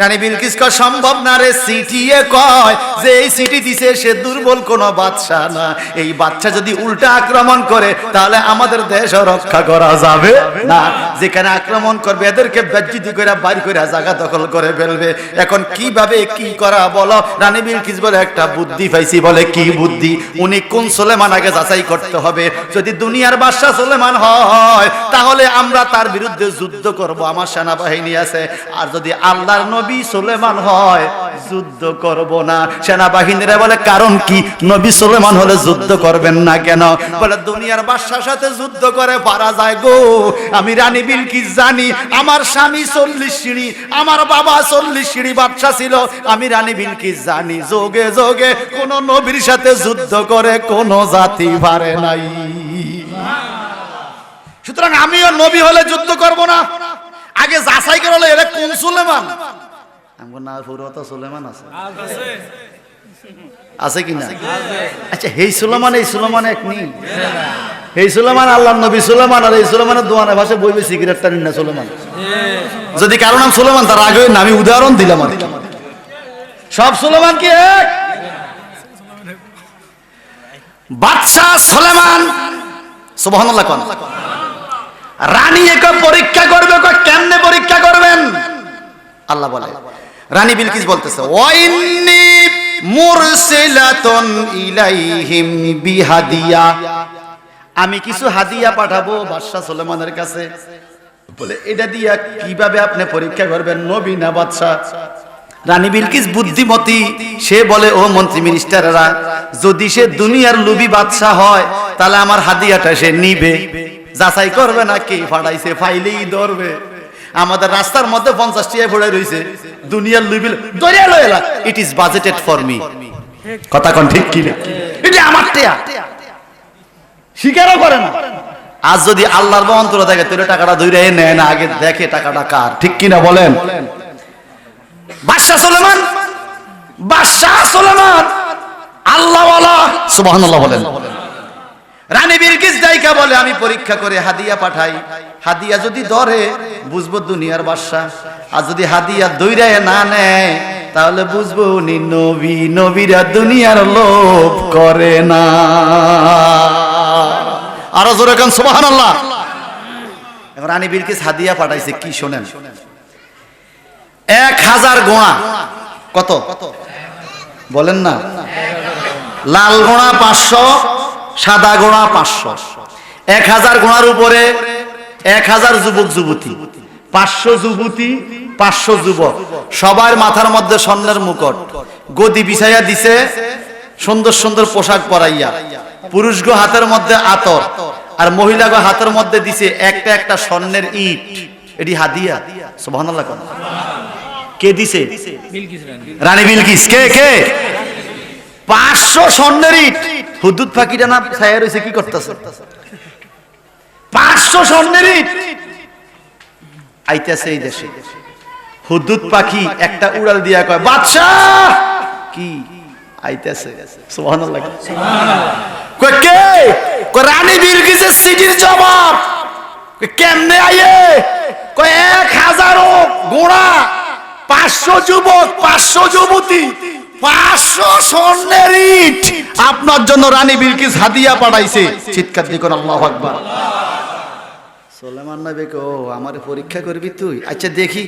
রানী বিলকিস কয় সম্ভব না রে, সিটিয়ে কয় যে এই সিটি দিছে সে দুর্বল কোন বাদশা না, এই বাদশা যদি উল্টা আক্রমণ করে তাহলে আমাদের দেশ রক্ষা করা যাবে না, যেখানে আক্রমণ করবে এদেরকে বেজ্জিতি করে বাড়ি করে জায়গা দখল করে ফেলবে। এখন কিভাবে কি করা বলো? রানী বিলকিস বলে একটা বুদ্ধি পাইছি। বলে কি বুদ্ধি? উনি কোন সুলেমান আগে যাচাই করতে হবে। যদি দুনিয়ার বাদশা সুলেমান হয় তাহলে আমরা তার বিরুদ্ধে যুদ্ধ করব, আমার সেনাবাহিনী আছে। আর যদি আল্লাহর নবী সুলেমান হয় যুদ্ধ করব না। সেনাবাহিনীরা বলে কারণ কি? নবী সুলেমান হলে যুদ্ধ করবেন না কেন? বলে দুনিয়ার বাদশার সাথে যুদ্ধ করে পারা যায় গো। আমি রানী বিলকিস জানি, আমার স্বামী 40 সিঁড়ি, আমার বাবা 40 সিঁড়ি বাদশা ছিল। আমি রানী বিলকিস জানি যোগে যোগে কোন নবীর সাথে যুদ্ধ করে কোন জাতি পারে নাই। সুতরাং আমিও নবী হলে যুদ্ধ করব না, আগে যাচাই করে হলে এরা কোন সুলেমান। না পুরো সুলেমান আছে, আছে কিনা? আচ্ছা এই সুলেমান এই সুলেমান এক নি, এই সুলেমান আল্লাহর নবী সুলেমান, আর এই সুলেমানের দোয়ানের ভাষায় বইবে সিগারেট টানি না সুলেমান। যদি কারো নাম সুলেমান তার আগে না, আমি উদাহরণ দিলাম আর কি। সব সুলেমান কি এক? বাদশা সুলেমান সুবহানাল্লাহ কোন রানী একে পরীক্ষা করবে। কেমনে পরীক্ষা করবেন? আল্লাহ বলে, রানী বিলকিস বলতেছে ওয়াইন্নি মুরসিলাতুন ইলাইহিম বিহাদিয়া, আমি কিছু হাদিয়া পাঠাবো বাদশা সুলেমানের কাছে। বলে এটা দিয়া কিভাবে আপনি পরীক্ষা করবেন নবী না বাদশা? রানী বিলকিস বুদ্ধিমতী, সে বলে ও মন্ত্রী মিনিস্টাররা, যদি সে দুনিয়ার লোভী বাদশা হয় তাহলে আমার হাদিয়াটা সে নিবে, যাচাই করবে না কে ফাড়াইছে, ফাইলেই ধরবে। আমাদের রাস্তার মধ্যে 50 টিয়া পড়ে রইছে, দুনিয়ার লুবিল দরিয়া লয়লা, it is budgeted for me. কথা কোন ঠিক কি না? এটা আমার টিয়া, স্বীকারও করে না। আজ যদি আল্লাহর অন্তর থাকে তোর টাকাটা ধরে নেয় না, আগে দেখে টাকাটা কার, ঠিক কি না বলেন? বাদশা সুলেমান, বাদশা সুলেমান আল্লাহওয়ালা, সুবহানাল্লাহ বলেন। রানী বিলকিস দাইকা বলে আমি পরীক্ষা করে হাদিয়া পাঠাই, হাদিয়া যদি ধরে বুঝবো দুনিয়ার বাদশা, আর যদি হাদিয়া দইরায় না নেয় তাহলে বুঝবো উনি নবী, নবীরা দুনিয়ার লোভ করে না। আরো জোরে কান সুবহানাল্লাহ। এবার রানী বিলকিস হাদিয়া পাঠাইছে কি শোনেন, 1000 গোনা। কত বলেন না? লাল গোনা 500, সাদা গোনা 500, 1000 গোনার উপরে 1000 যুবক যুবতী, 500 যুবতী 500 যুবক, সবার মাথার মধ্যে স্বর্ণের মুকুট, গদি বিছাইয়া দিছে, সুন্দর সুন্দর পোশাক পরাইয়া, পুরুষগো হাতের মধ্যে আতর, আর মহিলাগো হাতের মধ্যে দিছে একটা একটা স্বর্ণের ইট। এটি হাদিয়া। সুবহানাল্লাহ। কে দিছে? রানী বিলকিস। কে কে? 500 স্বর্ণের ইট। হুদুদ ফাঁকিটা না ছায়া রয়েছে কি করতেছে? 500 স্বর্ণের ইট আইতেছে এই দেশে। হুদুদ পাখি একটা উড়াল দিয়া কয় বাদশাহ কি আইতেছে। সুবহানাল্লাহ। কয় কে? কয় রানী বিলকিসের সিটির জবাব। কেমনে আইয়ে? কয় 1000 গোড়া, 500 যুবক, 500 যুবতী, 500 স্বর্ণের ইট আপনার জন্য রানী বিলকিস হাদিয়া পাঠাইছে। চিৎকার দিয়ে কোন আল্লাহু আকবার। সুলেমান নবী কো আমারে পরীক্ষা করবি তুই? আচ্ছা দেখি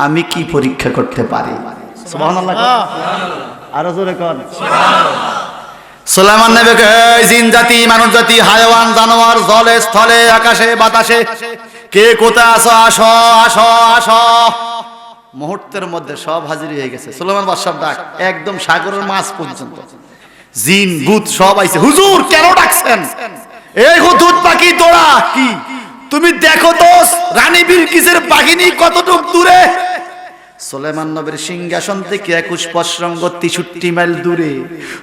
আমি কি পরীক্ষা করতে পারি। সুবহানাল্লাহ। আরো জোরে কোন সুবহানাল্লাহ। সুলেমান নবী কে জিন জাতি, মানুষ জাতি, হায়াওয়ান, জানোয়ার, জলে স্থলে, আকাশে বাতাসে, কে কোথায় আসো আসো আসো আসো। মুহূর্তের মধ্যে সব হাজির হয়ে গেছে। সুলেমান বাদশার ডাক একদম সাগরের মাছ পর্যন্ত, জিন ভূত সব আইছে। হুজুর কেন ডাকছেন? এই হুদুদ পাখি তোরা কি তুমি দেখো তো রানী বিলকিসের বাহিনী কতটুক দূরে। সুলাইমান নবীর সিংহাসন থেকে 21 পশ্রঙ্গ 63 মাইল দূরে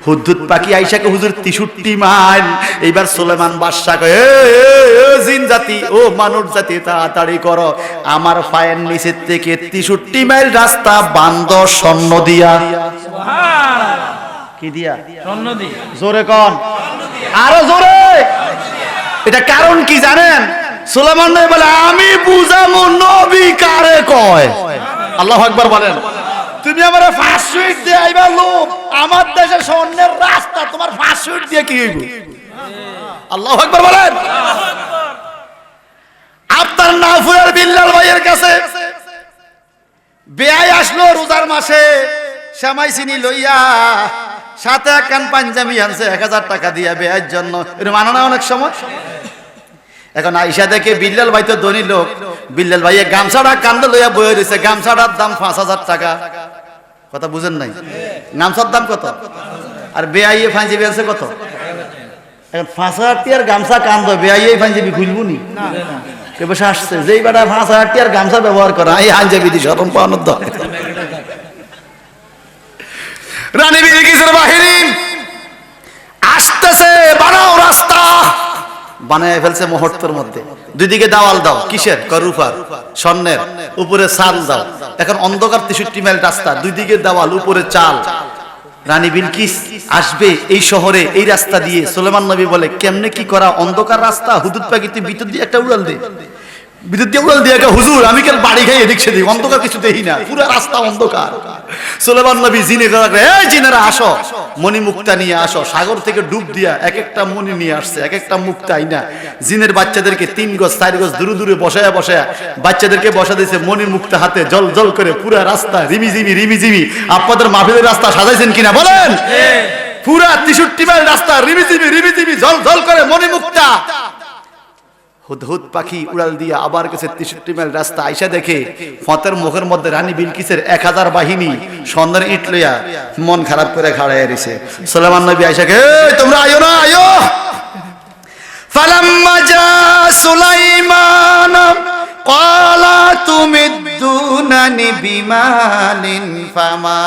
হুদহুদ পাখি আইসাকে হুজুর 63 মাইল। এইবার সুলাইমান বাদশা কয়, এ জিন জাতি ও মানব জাতি তাড়াতাড়ি করো, আমার পায়ের নিচে থেকে 63 মাইল রাস্তা বান্ধ স্বর্ণ দিয়া। কি দিয়া? স্বর্ণ দিয়ে। জোরে কোন, আরো জোরে। এটা কারণ কি জানেন? সুলাইমান নবী বলে, আমি বুঝামু নবী কারে কয়। আল্লাহু আকবার বলেন। তুমি আমারে 500 ইট দিয়ে আইবা লোক, আমার দেশে স্বর্ণের রাস্তা তোমার 500 ইট দিয়ে কি হইব? আল্লাহু আকবার বলেন। আপনার নাফুরের বিল্লাল ভাইয়ের কাছে বেয়াই আসলো রোজার মাসে, শ্যামাই চিনি লইয়া, সাথে একখান পাঞ্জাবি আনছে 1000 টাকা দিয়া বেয়ার জন্য। এটা মানো না অনেক সময়? এখন আইসা দেখে বিল্লাল ভাই তো ধনী লোক, বিল্লাল ভাইয়ে গামছাটা কান্দে লইয়া বয়ে রয়েছে, গামছাটার দাম 5000 টাকা। কথা বুঝেন নাই? গামছার দাম কত? আর বেআইয়ে পাঞ্জাবি আছে কত? এখন 5000 টিয়ার গামছা কান্দ, বেআইয়ে পাঞ্জাবি খুলবো নি? কে বসে আসছে যেই বেটা 5000 টিয়ার গামছা ব্যবহার করা, এই পাঞ্জাবি দিয়ে শরম পাওয়ানোর দরকার। রানী বিলকিসের বাহিনী আসতেছে, বানাও রাস্তা। বানায় ফেলছে মুহূর্তের মধ্যে। দুই দিকে দেওয়াল দাও, কিসের? রূপার, স্বর্ণের, উপরে চাল দাও। এখন অন্ধকার 63 মাইল রাস্তা, দুই দিকে দেওয়াল, উপরে চাল। রানী বিলকিস আসবে এই শহরে এই রাস্তা দিয়ে। সুলাইমান নবী বলে, কেমনে কি করা? অন্ধকার রাস্তা, হুদুদ পাখি তুই ভিতর দিয়ে একটা উড়াল দে, বিদ্যুৎ দিয়ে উড়াল দিয়ে, হুজুর আমি কাল বাড়ি খাই এদিক সেদিক, অন্ধকার কিছু দেখি না, পুরো রাস্তা অন্ধকার। সুলাইমান নবী জিনে করে, এই জিনেরা আসো, মণি মুক্তা নিয়ে আসো। সাগর থেকে ডুব দিয়া এক একটা মণি নিয়ে আসছে, এক একটা মুক্তা আইনা জিনের বাচ্চাদেরকে 3 গজ 4 গজ দূরে দূরে বসায়া বসায়া বাচ্চাদেরকে বসা দিয়েছে মণি মুক্তা হাতে, জল জল করে পুরো রাস্তা রিমিজিমি রিমিজিমি। আপনাদের মাহফিলের রাস্তা সাজাইছেন কিনা বলেন? পুরা 63 মাইল রাস্তা রিমিজিমি রিমিজিমি, জল জল করে মণি মুক্তা। হুদহুদ পাখি উড়াল দিয়া আবার গেছে 63 মাইল রাস্তা। আইসা দেখে ফতের মুখের মধ্যে রানী বিলকিসের 1000 বাহিনী স্বর্ণের ইট লইয়া মন খারাপ করে খাড়াইয়া রইছে। সুলাইমান নবী আইসাকে, এই তোমরা আইও না, আইও। ফালাম্মা জা সুলাইমান ক্বালা তুমিদ্দুনানি বিমালিন ফামা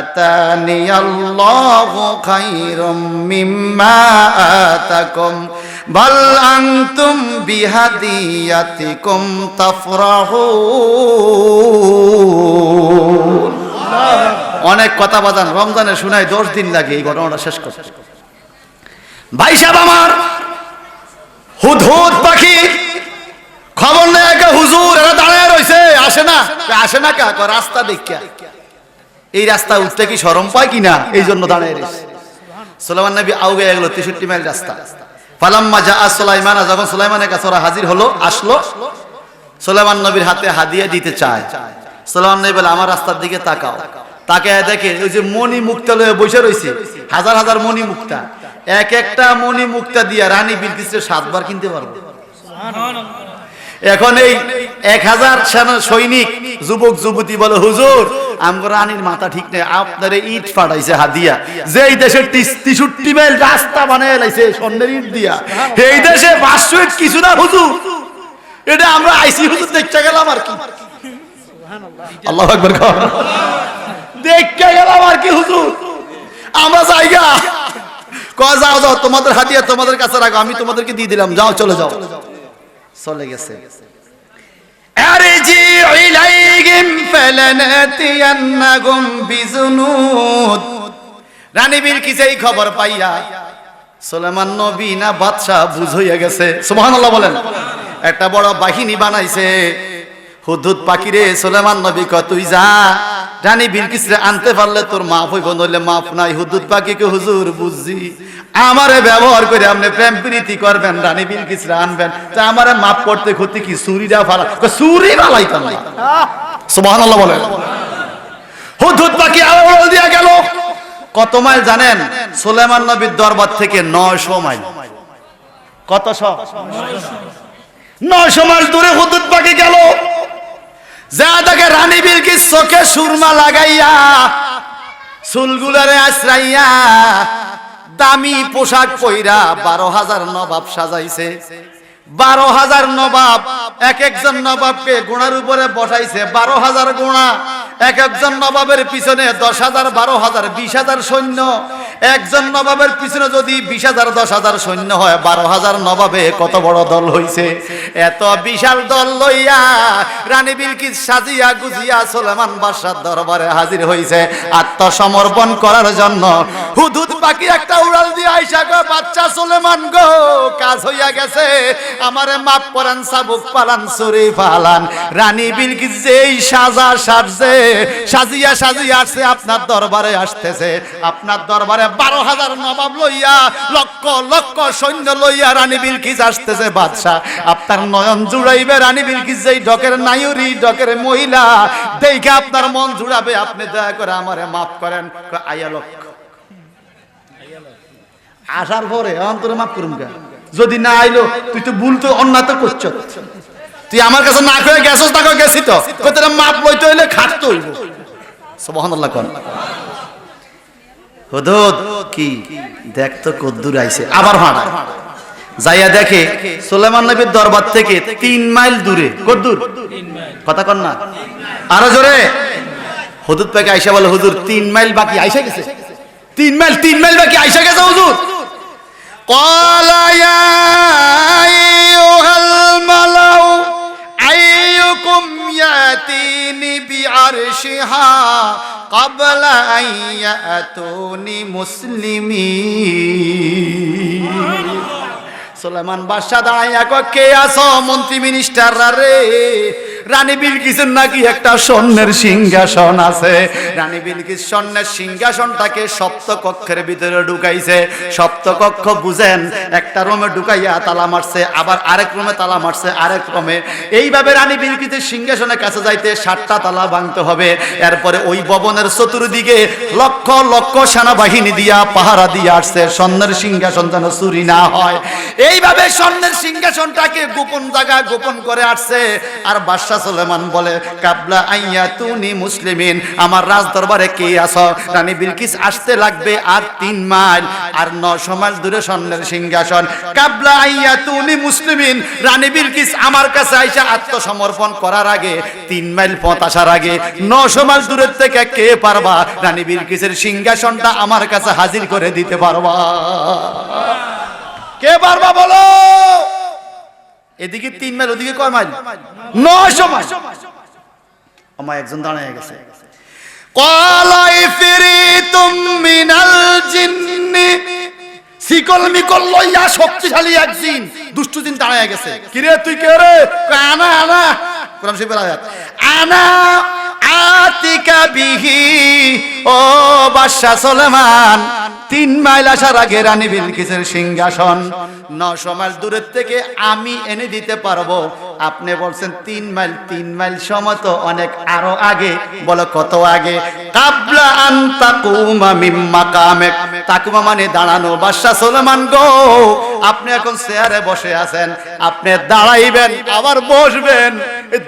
আতানি আল্লাহু খায়রুম মিম্মা আতাকুম বাল আনতুম বিহাদিয়াতিকুম তাফরাহুন। অনেক কথা বাজান রমজানে শুনাই 10 দিন লাগে এই ঘটনাটা শেষ করতে। ভাই সাহেব আমার, হুদহুদ পাখি খবর নেয় কে হুজুর এরা দাঁড়ায় রইছে, আসে না। আসে না কা? রাস্তা দেখিয়া, এই রাস্তা উঠতে কি শরম পায় কিনা, এই জন্য দাঁড়ায় রইছে। সুলাইমান নবী আউগে গেল 63 মাইল রাস্তা। ফালাম্মা জা সুলাইমান, যখন সুলাইমানের কাছে ওরা হাজির হলো, আসলো, সুলাইমান নবীর হাতে হাদিয়া দিতে চায়। সুলাইমান নবী বলে, আমার রাস্তার দিকে তাকাও। তাকায় দেখে ওই যে মণি মুক্তা লয়ে বসে রইছে, হাজার হাজার মণি মুক্তা। এক একটা মণি মুক্তা দিয়া রানী বিলকিসের 7 বার কিনতে পারবে। এখন এই 1000 সৈনিক যুবক যুবতী বলে, হুজুর আমগো রানীর মাথা ঠিক নেই, আপনার ইট ফাটাইছে হাদিয়া। যেই দেশে 63 মাইল রাস্তা বানায় লাইছে স্বর্ণের ইট দিয়া, এই দেশে 500 ইট কিছু না হুজুর। এটা আমরা আইসি হুজুর দেখতে গেলাম আর কি। আল্লাহু আকবার, দেখতে গেলাম আর কি হুজুর। আমরা জায়গা কয়, যাও যাও তোমাদের হাদিয়া তোমাদের কাছে রাখো, আমি তোমাদেরকে দিয়ে দিলাম, যাও চলে যাও। চলে গেছে। আরজি ইলাইহিম ফালানাতিয়ান্নাহুম বিজুনুদ। রানী বিলকিস এই খবর পাইয়া সুলাইমান নবী না বাদশা বুঝ হইয়া গেছে, সুবহানাল্লাহ বলেন। একটা বড় বাহিনী বানাইছে। হুদহুদ পাখি রে, সুলাইমান নবী কয় তুই যা, রানী বিলকিস রে আনতে পারলে তোর মাফ হইব, নইলে মাফ নাই। হুদহুদ পাখিকে, হুজুর বুঝছি, আমারে ব্যবহার করে আপনি প্রেম প্রীতি করবেন, রানী বিলকিস রে আনবেন, তা আমারে মাফ করতে ক্ষতি কি? চুরিটা ফালা, চুরি ফালাইতাম না। সুবহানাল্লাহ বলেন। হুদহুদ পাখি আওয়াজ দিয়া গেল কত মাইল জানেন? সুলাইমান নবীর দরবার থেকে 900 মাইল। কত? 900 মাইল দূরে হুদহুদ পাখি গেল। যা দেখে রানী বিলকিস চোখে সুরমা লাগাইয়া, চুলগুলারে আশ্রাইয়া, দামি পোশাক পইরা 12,000 নবাব সাজাইছে। 12,000 নবাব, এক একজন নবাবকে ঘোড়ার উপরে বসাইছে। 12,000 ঘোড়া একজন নবাবের পিছনে 10,000 12,000 20,000 সৈন্য, একজন নবাবের পিছনে যদি 20,000 10,000 সৈন্য হয়, 12,000 নবাবে কত বড় দল হইছে। এত বিশাল দল লইয়া রানী বিলকিস সাজিয়া গুজিয়া সুলেমান বাদশার দরবারে হাজির হইছে আত্মসমর্পণ করার জন্য। হুদহুদ পাখি একটা উড়াল দিয়ে আইসা গো, বাচ্চা সুলেমান গো, কাজ হইয়া গেছে, আমারে মাফ করেন, চাবুক পালান, ছুরি পালান। রানী বিলকিস যেই সাজছে, সাজিয়া সাজিয়া আসছে, আপনার দরবারে আসতেছে। আপনার দরবারে 12,000 নবাব লইয়া, লক্ষ লক্ষ সৈন্য লইয়া রানী বিলকিস আসতেছে। বাদশা আপনার নয়ন জুড়াইবে, রানী বিলকিস যেই ডকের নায়ুরি, ডকের মহিলা দেখে আপনার মন জুড়াবে। আপনি দয়া করে আমারে মাফ করেন। আইয়া লক্ষ আসার পরে অন্তরে মাফ করুন কে? যদি না আইলো, তুই তো ভুল, তো অন্যায় তো করছ, তুই আমার কাছে না করে গেছস, না করে গেছি তো, তোরা মাপ লইতে হইলে খাটতে হইব। সুবহানাল্লাহ কোন হুদুদ কি দেখ তো কদ্দুর আইছে। আবার হাঁটা যাইয়া দেখে সুলেমান নবীর দরবার থেকে 3 মাইল দূরে। কদ্দুর? কথা কন না, আরো জোরে। হুদুদ পাকে আইসা বলে, হুজুর 3 মাইল বাকি আইসা গেছে। 3 মাইল বাকি আইসা গেছে হুজুর। ক্বালা ইয়া আইয়ুহাল মালাউ আইয়ুকুম ইয়াতিনি বিআরশিহা ক্বাবলা আন ইয়াতুনি মুসলিমিন। সুলেমান বাদশা দাঁড়াইয়া কয়, কে আছো? মন্ত্রী মিনিস্টাররা রে, রানী বিলকিসের নাকি একটা স্বর্ণের সিংহাসন আছে। রানী বিলকিস স্বর্ণের সিংহাসনটাকে সপ্তকক্ষের ভিতরে ঢুকাইছে। সপ্তকক্ষ বুঝেন, একটা রুমে ঢুকাইয়া তালা মারছে, আবার আরেক রুমে তালা মারছে, আরেক রুমে। এইভাবে রানী বিলকিসের সিংহাসনের কাছে যাইতে 7টা তালা ভাঙতে হবে। এরপরে ওই ভবনের চতুর্দিকে লক্ষ লক্ষ সেনাবাহিনী দিয়া পাহারা দিয়ে আসছে, স্বর্ণের সিংহাসন যেন চুরি না হয়। এইভাবে স্বর্ণের সিংহাসনটাকে গোপন জায়গা গোপন করে আসছে। আর বাদশা সুলেমান বলে, কাবলা আইয়াতুনি মুসলিমিন, আমার রাজ দরবারে কে আছো? রানী বিলকিস আসতে লাগবে আর 3 মাইল, আর 900 মাইল দূরে স্বর্ণের সিংহাসন। কাবলা আইয়াতুনি মুসলিমিন, রানী বিলকিস আমার কাছে আইসা আত্মসমর্পণ করার আগে, 3 মাইল পথ আসার আগে 900 মাইল দূরের থেকে কে পারবা রানী বিলকিসের সিংহাসনটা আমার কাছে হাজির করে দিতে পারবা? কে পারবা বলো? এদিকে 3 মাইল, ওদিকে কয় মাইল? 900 মাইল। আমার একজন দাঁড়িয়ে গেছে। ক্বালা ইফরিতুম মিনাল জিন্নি, শিকল মিকল লইয়া শক্তিশালী এক জিন, দুষ্টু জিন দাঁড়িয়ে গেছে। কি রে তুই কে রে? আনা আনা, কোরআন শরীফের আয়াত, আনা আতিকা বিহি। ও বাদশা সুলেমান, 3 মাইল আসার আগে রানী বিলকিসের সিংহাসন 900 মাইল দূরের থেকে আমি এনে দিতে পারবো। আপনি বলছেন 3 মাইল, 3 মাইল সময় তো অনেক আরো আগে। বলো কত আগে? কাবলা আন তাকুমা মিন মাকামিক, তাকুমা মানে দাঁড়ানো। বাদশা সুলেমান গো, আপনি এখন চেয়ারে বসে আছেন, আপনি দাঁড়াইবেন আবার বসবেন।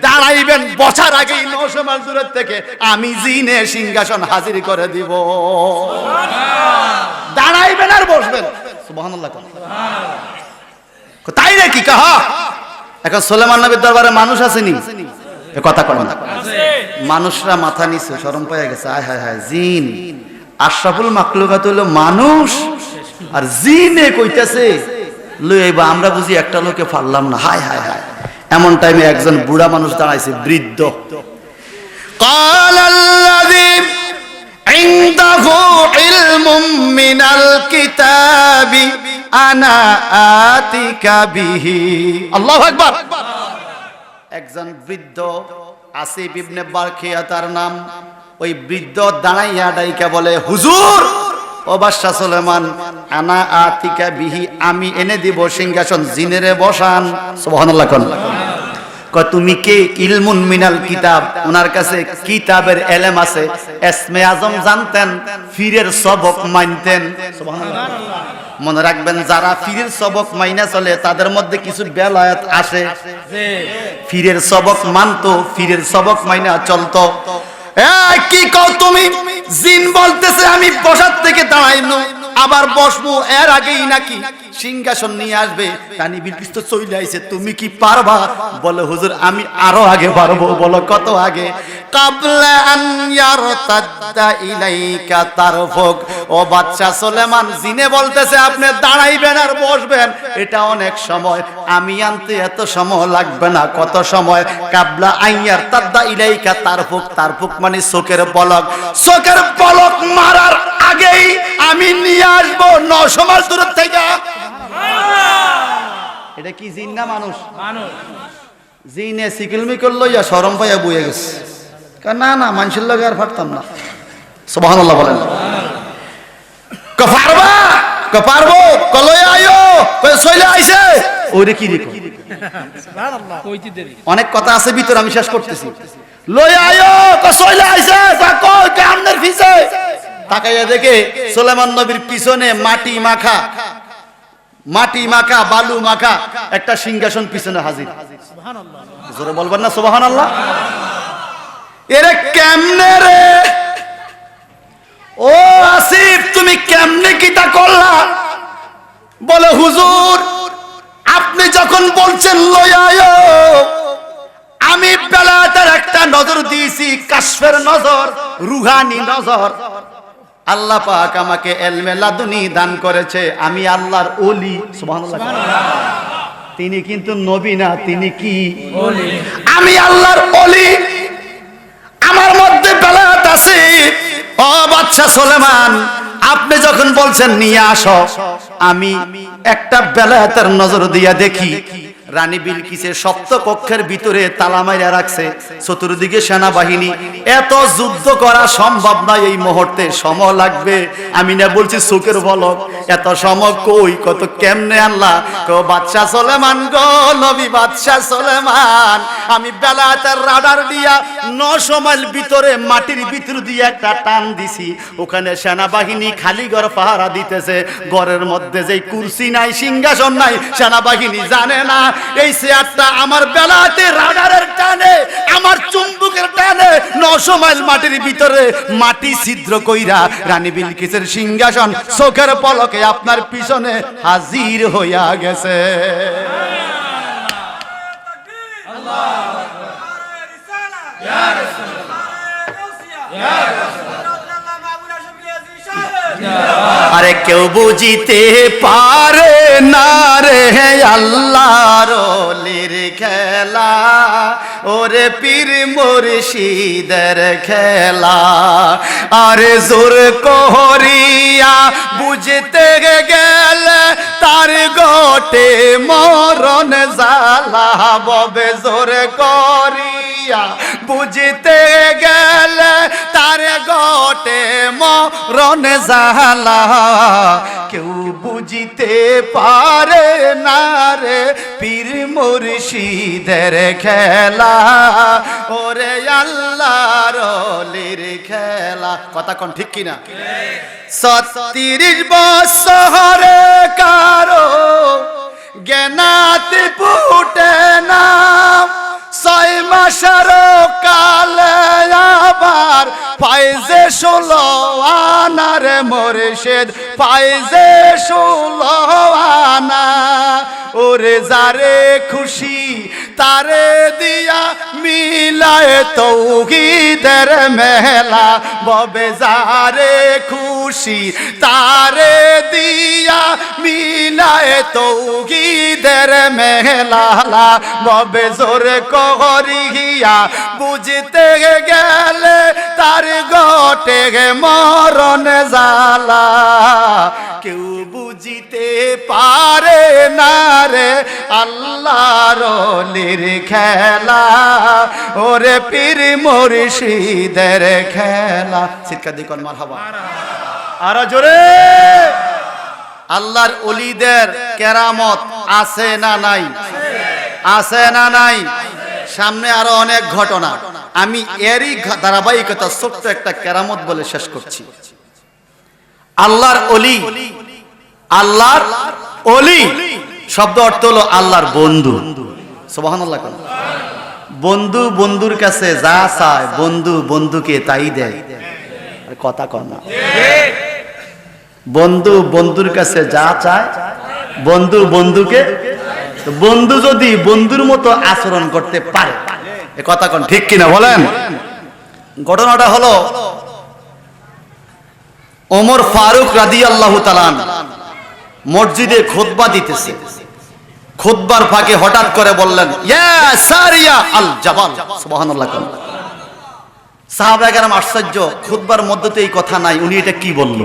দাঁড়াইবেন, বসার আগেই 900 মাইল দূরের থেকে আমি জিনে সিংহাসন হাজির করে দিব। দাঁড়াইবেন আর বসবেন। সুবহানাল্লাহ। তাই নাকি? কাহা এখন সুলেমান নবীর দরবারে মানুষ আসেনি? এ কথা কন না, মানুষরা মাথা নিচে শরম পেয়ে গেছে। আয় হায় হায়, জিন আশরাফুল মাখলুকাত হলো মানুষ, আর জিনে কইতেছে লইবা আমরা বুঝি একটা লোকে পারলাম না। হায় হায় হায়। এমন টাইমে একজন বুড়া মানুষ দাঁড়াইছে, বৃদ্ধ। ক্বালাল্লাযী ইনদাহু ইলমুম মিনাল কিতাবি আনা আতিকা বিহি। আল্লাহু আকবার। একজন বৃদ্ধ, আসিফ ইবনে বারখিয়া তার নাম। ওই বৃদ্ধ দাঁড়াইয়া ডাইকা বলে, হুজুর, ও বাদশা সুলেমান, আনা আতিকা বিহি, আমি এনে দিব সিংহাসন, জিনেরে বসান। সুবহানাল্লাহ। কয় তুমি কে? ইলমুন মিনাল কিতাব, ওনার কাছে কিতাবের এলেম আছে, ইসমে আজম জানতেন, ফিরের সবক মানতেন। সুবহানাল্লাহ। মনে রাখবেন, যারা ফিরের সবক মাইনা চলে তাদের মধ্যে কিছু বেলায়েত আসে। ফিরের সবক মানতো, ফিরের সবক মাইনা চলতো। কি কও তুমি? জিন বলতেছে আমি বসার থেকে দাঁড়াইনো, আবার বসবো, এর আগেই নাকি সিংহাসন নিয়ে আসবে। রানী বিলকিস তো চলে আইছে, তুমি কি পারবা? বলে হুজুর আমি আরো আগে পারবো। বলো কত আগে? কাবলা আন ইয়ারতাদ্দা ইলাইকা তারফুক। ও বাদশা সুলেমান, জিনে বলতেছে আপনি দাঁড়াইবেন আর বসবেন, এটা অনেক সময়, আমি আনতে এত সময় লাগবে না। কত সময়? কাবলা আন ইয়ারতাদ্দা ইলাইকা তারফুক। তারফুক মানে চোখের পলক। চোখের পলক মারার আগেই আমি নিয়ে আসবো 900 মাইল দূর থেকে। এটা কি জিন না মানুষ? জিনে সিকিল মিকল লইয়া শরম পাইয়া বইয়া গেছে। না না, মানুষের লগে আর পারতাম না। সুবহানাল্লাহ বলেন। পারবা? পারবো। কলয়ে আইও, চলে আইছে। ওরে কি রেখো, অনেক কথা আছে ভিতরে, আমি শেষ করতেছি। লই আইও, চলে আইছে। কেমনের পিছে তাকাইয়া দেখে সুলেমান নবীর পিছনে মাটি মাখা বালু মাখা একটা সিংহাসন পিছনে হাজির। জোরে বলবেন না সুবহানাল্লাহ? এরে কেমনে রে? ও আসিফ, তুমি কেমনে কিটা করলা? বলে হুজুর আপনি যখন বলছেন লই আইও, আমি বেলায়েতের একটা নজর দিয়েছি, কাশফের নজর, রুহানি নজর। আল্লাহ পাক আমাকে ইলমে লাদুনি দান করেছে, আমি আল্লাহর ওলি। সুবহানাল্লাহ। তিনি কিন্তু নবী না, তিনি কি? ওলি। আমি আল্লাহর ওলি, আমার মধ্যে বেলায়েত আছে। ও বাদশা সুলেমান, আপনি যখন বলছেন নিয়ে আসো, আমি একটা বেলায়েতের নজর দিয়া দেখি রানী বিলকিসের সপ্ত কক্ষের ভিতরে তালা মাইরা রাখছে, চতুর্দিকে সেনাবাহিনী। এত যুদ্ধ করা সম্ভব নয় এই মুহূর্তে, সময় লাগবে। আমি না বলছি চোখের পলক, এত সময় কই? কত কেমনে আল্লাহ? বাদশা সুলেমান গো, নবী বাদশা সুলেমান, আমি বেলায়েতের রাডার দিয়া 900 মাইল ভিতরে মাটির ভিতর দিয়ে একটা টান দিছি, ওখানে সেনাবাহিনী খালি ঘর পাহারা দিতেছে। ঘরের মধ্যে যেই কুরসি নাই, সিংহাসন নাই, সেনাবাহিনী জানে না এই চেয়ারটা আমার বেলাতে রাডারের টানে, আমার চুম্বকের টানে 900 মাইল মাটির ভিতরে মাটি ছিদ্র কইরা রানী বিলকিসের সিংহাসন চোখের পলকে আপনার পিছনে হাজির হইয়া গেছে। আরে কেউ বুঝিতে পারে না রে আল্লাহর ওলির খেলা, ওরে পীর মুর্শিদের খেলা। আরে জোর করিয়া বুঝতে গেলে তার গোটে মরণ জ্বালা। ববে জোর করিয়া বুঝতে গেলে তার গোটে মরণ জ্বালা। কেউ বুঝিতে পারে না রে পীর মুর্শিদের খেলা, ওরে আল্লাহর ওলির খেলা। কথা কোন ঠিক কিনা? 36 বছরে কারো জ্ঞানাতে ফুটে না, 6 মাসের কালে আবার ফাইজে 16 আনার মুর্শিদ, ফাইজে 16 আনা। ওরে যারে খুশি তারে দিয়া মিলায় তৌহিদের মেলা। ববে যারে খুশি তারে দিয়া মিলায় তৌহিদের মেলা। ববে জোর করিয়া বুঝতে গেলে তার গোটে মরণ জ্বালা। কেউ বুঝিতে পারে না রে আল্লাহর ওলির খেলা, ওরে পীর মুর্শিদের খেলা। চিৎকার দিয়ে কোন মারহাবা। আর জোরে। আল্লাহর ওলিদের কেরামত আছে না নাই? আছে না নাই? সামনে আরো অনেক ঘটনা, আমি এরই ধারাবাহিকতা ছোট্ট একটা কেরামত বলে শেষ করছি। আল্লাহর ওলি, আল্লাহর ওলি শব্দ অর্থ হলো আল্লাহর বন্ধু। সুবহানাল্লাহ। বন্ধু বন্ধুর কাছে যা চায়, বন্ধু বন্ধুকে তাই দেয়। কথা কর না। বন্ধু বন্ধুর কাছে যা চায় বন্ধু বন্ধুকে, বন্ধু যদি বন্ধুর মতো আচরণ করতে পারে, এ কথা কোন ঠিক কিনা বলেন? ঘটনাটা হলো ওমর ফারুক রাদিয়াল্লাহু তাআলা মসজিদে খুতবা দিতেছে। খুতবার ফাঁকে হঠাৎ করে বললেন, ইয়া সারিয়া আল জাবাল, সুবহানাল্লাহ। সাহাবায়ে কেরাম আশ্চর্য, খুতবার মধ্যে তো এই কথা নাই, উনি এটা কি বলল?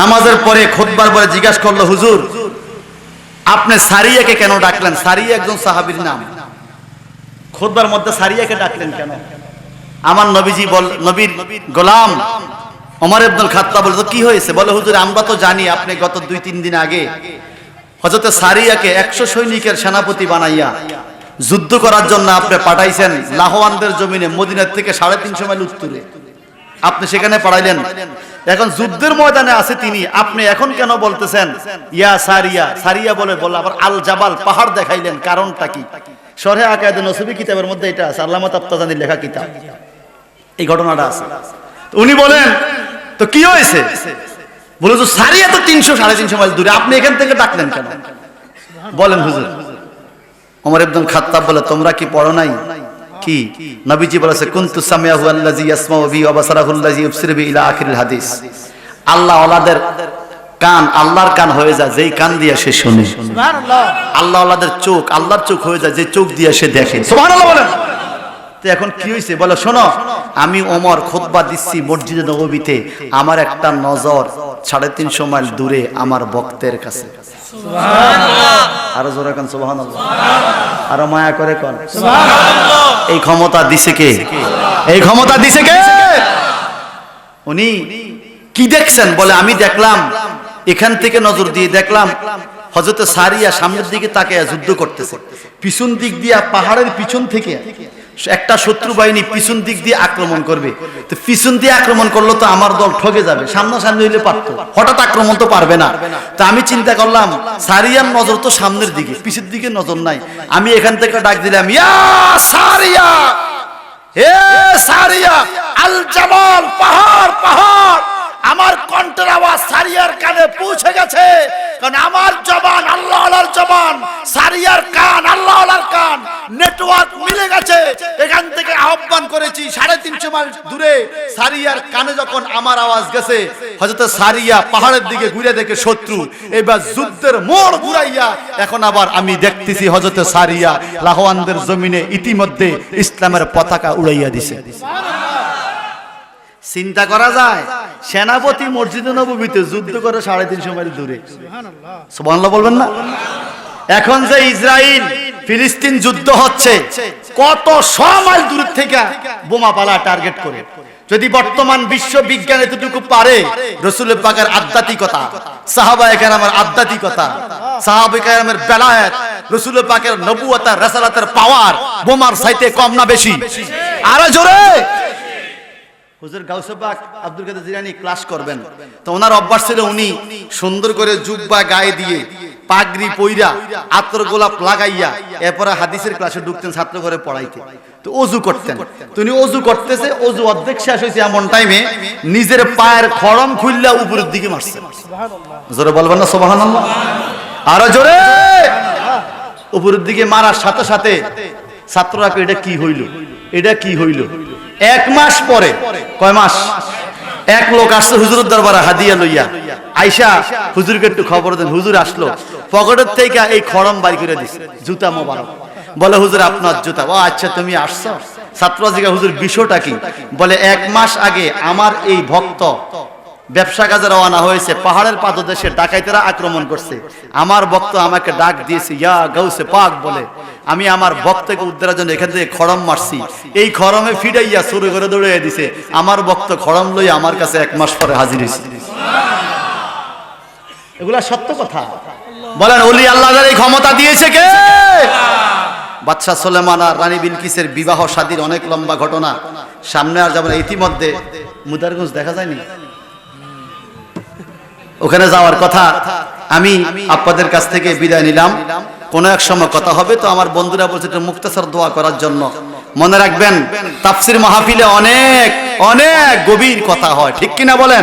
নামাজের পরে খুতবার পরে জিজ্ঞাসা করলো, হুজুর আপনি সারিয়াকে কেন ডাকলেন? সারিয়া একজন সাহাবীর নাম, খুতবার মধ্যে সারিয়াকে ডাকলেন কেন? আমার নবীজি নবীর গোলাম ওমর ইবনুল খাত্তাব বলল, কি হয়েছে? বলে, হুজুর আমরা তো জানি আপনি গত 2-3 দিন আগে হযরত সারিয়াকে 100 সৈনিকের সেনাপতি বানাইয়া যুদ্ধ করার জন্য আপনি পাঠাইছেন লাহওয়ানদের জমিনে, মদিনার থেকে 350 মাইল উত্তরে আপনি সেখানে পাঠাইলেন। এখন যুদ্ধের ময়দানে আছে তিনি, আপনি এখন কেন বলতেছেন ইয়া সারিয়া? সারিয়া বলে আবার আল জাবাল, পাহাড় দেখাইলেন, কারণটা কি? শরহে আকায়েদে নসবী কিতাবের মধ্যে এটা আছে, আল্লামা তাফতাজানির লেখা কিতাব, এই ঘটনাটা আছে। উনি বলেন, তো কি হয়েছে? বলে, তো সারিয়া তো 300-350 মাইল দূরে, আপনি এখান থেকে ডাকলেন কেন? বলেন হুজুর। ওমর ইবনুল খাত্তাব বলে, তোমরা কি পড়ো নাই? কি? নবীজি বলেছে, কুনতু সামিয়াহু আল্লাযী ইয়াসমাউ বিহি ওয়া বাসারাহু আল্লাযী ইবসিরু বিহি ইলা আখিরিল হাদিস। আল্লাহ ওয়ালাদের কান আল্লাহর কান হয়ে যায় যেই কান দিয়ে সে শুনে, সুবহানাল্লাহ। আল্লাহ ওয়ালাদের চোখ আল্লাহর চোখ হয়ে যায় যে চোখ দিয়ে সে দেখে, সুবহানাল্লাহ বলেন। তো এখন কি হয়েছে? বলে, শোনো, আমি ওমর খুতবা দিচ্ছি মসজিদে নববীতে, আমার একটা নজর 350 মাইল দূরে আমার ভক্তের কাছে, সুবহানাল্লাহ। আরো জোরে কোন সুবহানাল্লাহ, আরো মায়া করে কোন সুবহানাল্লাহ। এই ক্ষমতা দিছে কে? এই ক্ষমতা দিছে কে? উনি কি দেখছেন? বলে, আমি দেখলাম, এখান থেকে নজর দিয়ে দেখলাম হযরত সারিয়া সামনের দিকে তাকিয়ে যুদ্ধ করতেছে, পিছন দিক দিয়ে পাহাড়ের পিছন থেকে একটা শত্রু বাহিনী পিছন দিক দিয়ে আক্রমণ করবে। তো পিছন দিয়ে আক্রমণ করলে তো আমার দল ঠকে যাবে, সামনাসামনি হইলে পারতো, হঠাৎ আক্রমণ তো পারবে না। তো আমি চিন্তা করলাম সারিয়ার নজর তো সামনের দিকে, পিছের দিকে নজর নাই। আমি এখান থেকে ডাক দিলাম, ইয়া সারিয়া, হে সারিয়া আল জাবাল, পাহাড় পাহাড়। আমার কণ্ঠের আওয়াজ সারিয়ার কানে পৌঁছে গেছে, কারণ আমার জবান আল্লাহর জবান, সারিয়ার কান আল্লাহর কান, নেটওয়ার্ক মিলে গেছে। এখান থেকে আহ্বান করেছি 350 মাইল দূরে, সারিয়ার কানে যখন আমার আওয়াজ গেছে, হযরত সারিয়া পাহাড়ের দিকে ঘুরে দেখে শত্রু। এবার যুদ্ধের মোড় ঘুরাইয়া এখন আবার আমি দেখতেছি হযরত সারিয়া লাহওয়ানদের জমিনে ইতিমধ্যে ইসলামের পতাকা উড়াইয়া দিছে। চিন্তা করা যায়, সেনাপতি মসজিদে নববীতে যুদ্ধ করে 350 মাইল দূরে, সুবহানাল্লাহ বলবেন না? এখন যে ইসরাইল ফিলিস্তিন যুদ্ধ হচ্ছে, কত 100 মাইল দূর থেকে বোমা পালা টার্গেট করে। যদি বর্তমান বিশ্ব বিজ্ঞান এতটুকু পারে, রাসূল পাকের আধ্যাত্মিকতা, সাহাবায়ে কেরামের আধ্যাত্মিকতা, সাহাবায়ে কেরামের বেলায়েত, রাসূল পাকের নবুয়ত আর রাসালাতের পাওয়ার বোমার চাইতে কম না বেশি? আরো জোরে। হুজুর গাউসে পাক আব্দুল কাদের জিলানী ক্লাস করবেন, তো ওনার অভ্যাস ছিল উনি সুন্দর করে জুব্বা গায়ে দিয়ে পাগড়ি পইরা আতর গোলাপ লাগাইয়া এরপরে হাদিসের ক্লাসে ঢুকতেন ছাত্র করে পড়াইতে। তো ওযু করতেন, তো উনি ওযু করতেছে, ওযু অর্ধেক শেষ হয়েছে এমন টাইমে নিজের পায়ের খড়ম খুললা উপরের দিকে মারছে, সুবহানাল্লাহ। জোরে বলবেন না সুবহানাল্লাহ? আরো জোরে। উপরের দিকে মারার সাথে সাথে ছাত্ররা এটা কি হইল, এটা কি হইল? 1 মাস পরে, কয় মাস, এক লোক আসছে হুজুরের দরবারে হাদিয়া লইয়া। আয়েশা হুজুরকে একটু খবর দেন। হুজুর আসলো, পকেটের থেকে এই খড়ম বাই করে দিছে, জুতা মোবারক। বলে, হুজুর আপনার জুতা। ও আচ্ছা, তুমি আসছো। ছাত্র জিজ্ঞাসা, হুজুর বিষয়টা কি? বলে, 1 মাস আগে আমার এই ভক্ত ব্যবসা কাজে রওনা হয়েছে, পাহাড়ের পাদদেশে ডাকাইতেরা আক্রমণ করছে, আমার ভক্ত আমাকে ডাক দিয়েছে ইয়া গাউসে পাক বলে। আমি আমার ভক্তকে উদ্ধারের জন্য এখান থেকে খড়ম মারছি, এই খড়মে ফিডাইয়া চুরি করে দৌড়িয়ে দিছে, আমার ভক্ত খড়ম লইয়া আমার কাছে 1 মাস পরে হাজির হয়েছে। এগুলা সত্য কথা। বলেন, ওলি আল্লাহর এই ক্ষমতা দিয়েছে কে? বাদশা সুলেমান আর রানী বিলকিসের বিবাহ শাদীর অনেক লম্বা ঘটনা, সামনে আর যাবেন। ইতিমধ্যে মুদারগঞ্জ দেখা যায়নি, ওখানে যাওয়ার কথা। আমি আপনাদের কাছ থেকে বিদায় নিলাম, কোন এক সময় কথা হবে। তো আমার বন্ধুরা বলছে একটা মুক্তাসার দোয়া করার জন্য। মনে রাখবেন, তাফসীর মাহফিলে অনেক অনেক গভীর কথা হয়, ঠিক কিনা বলেন?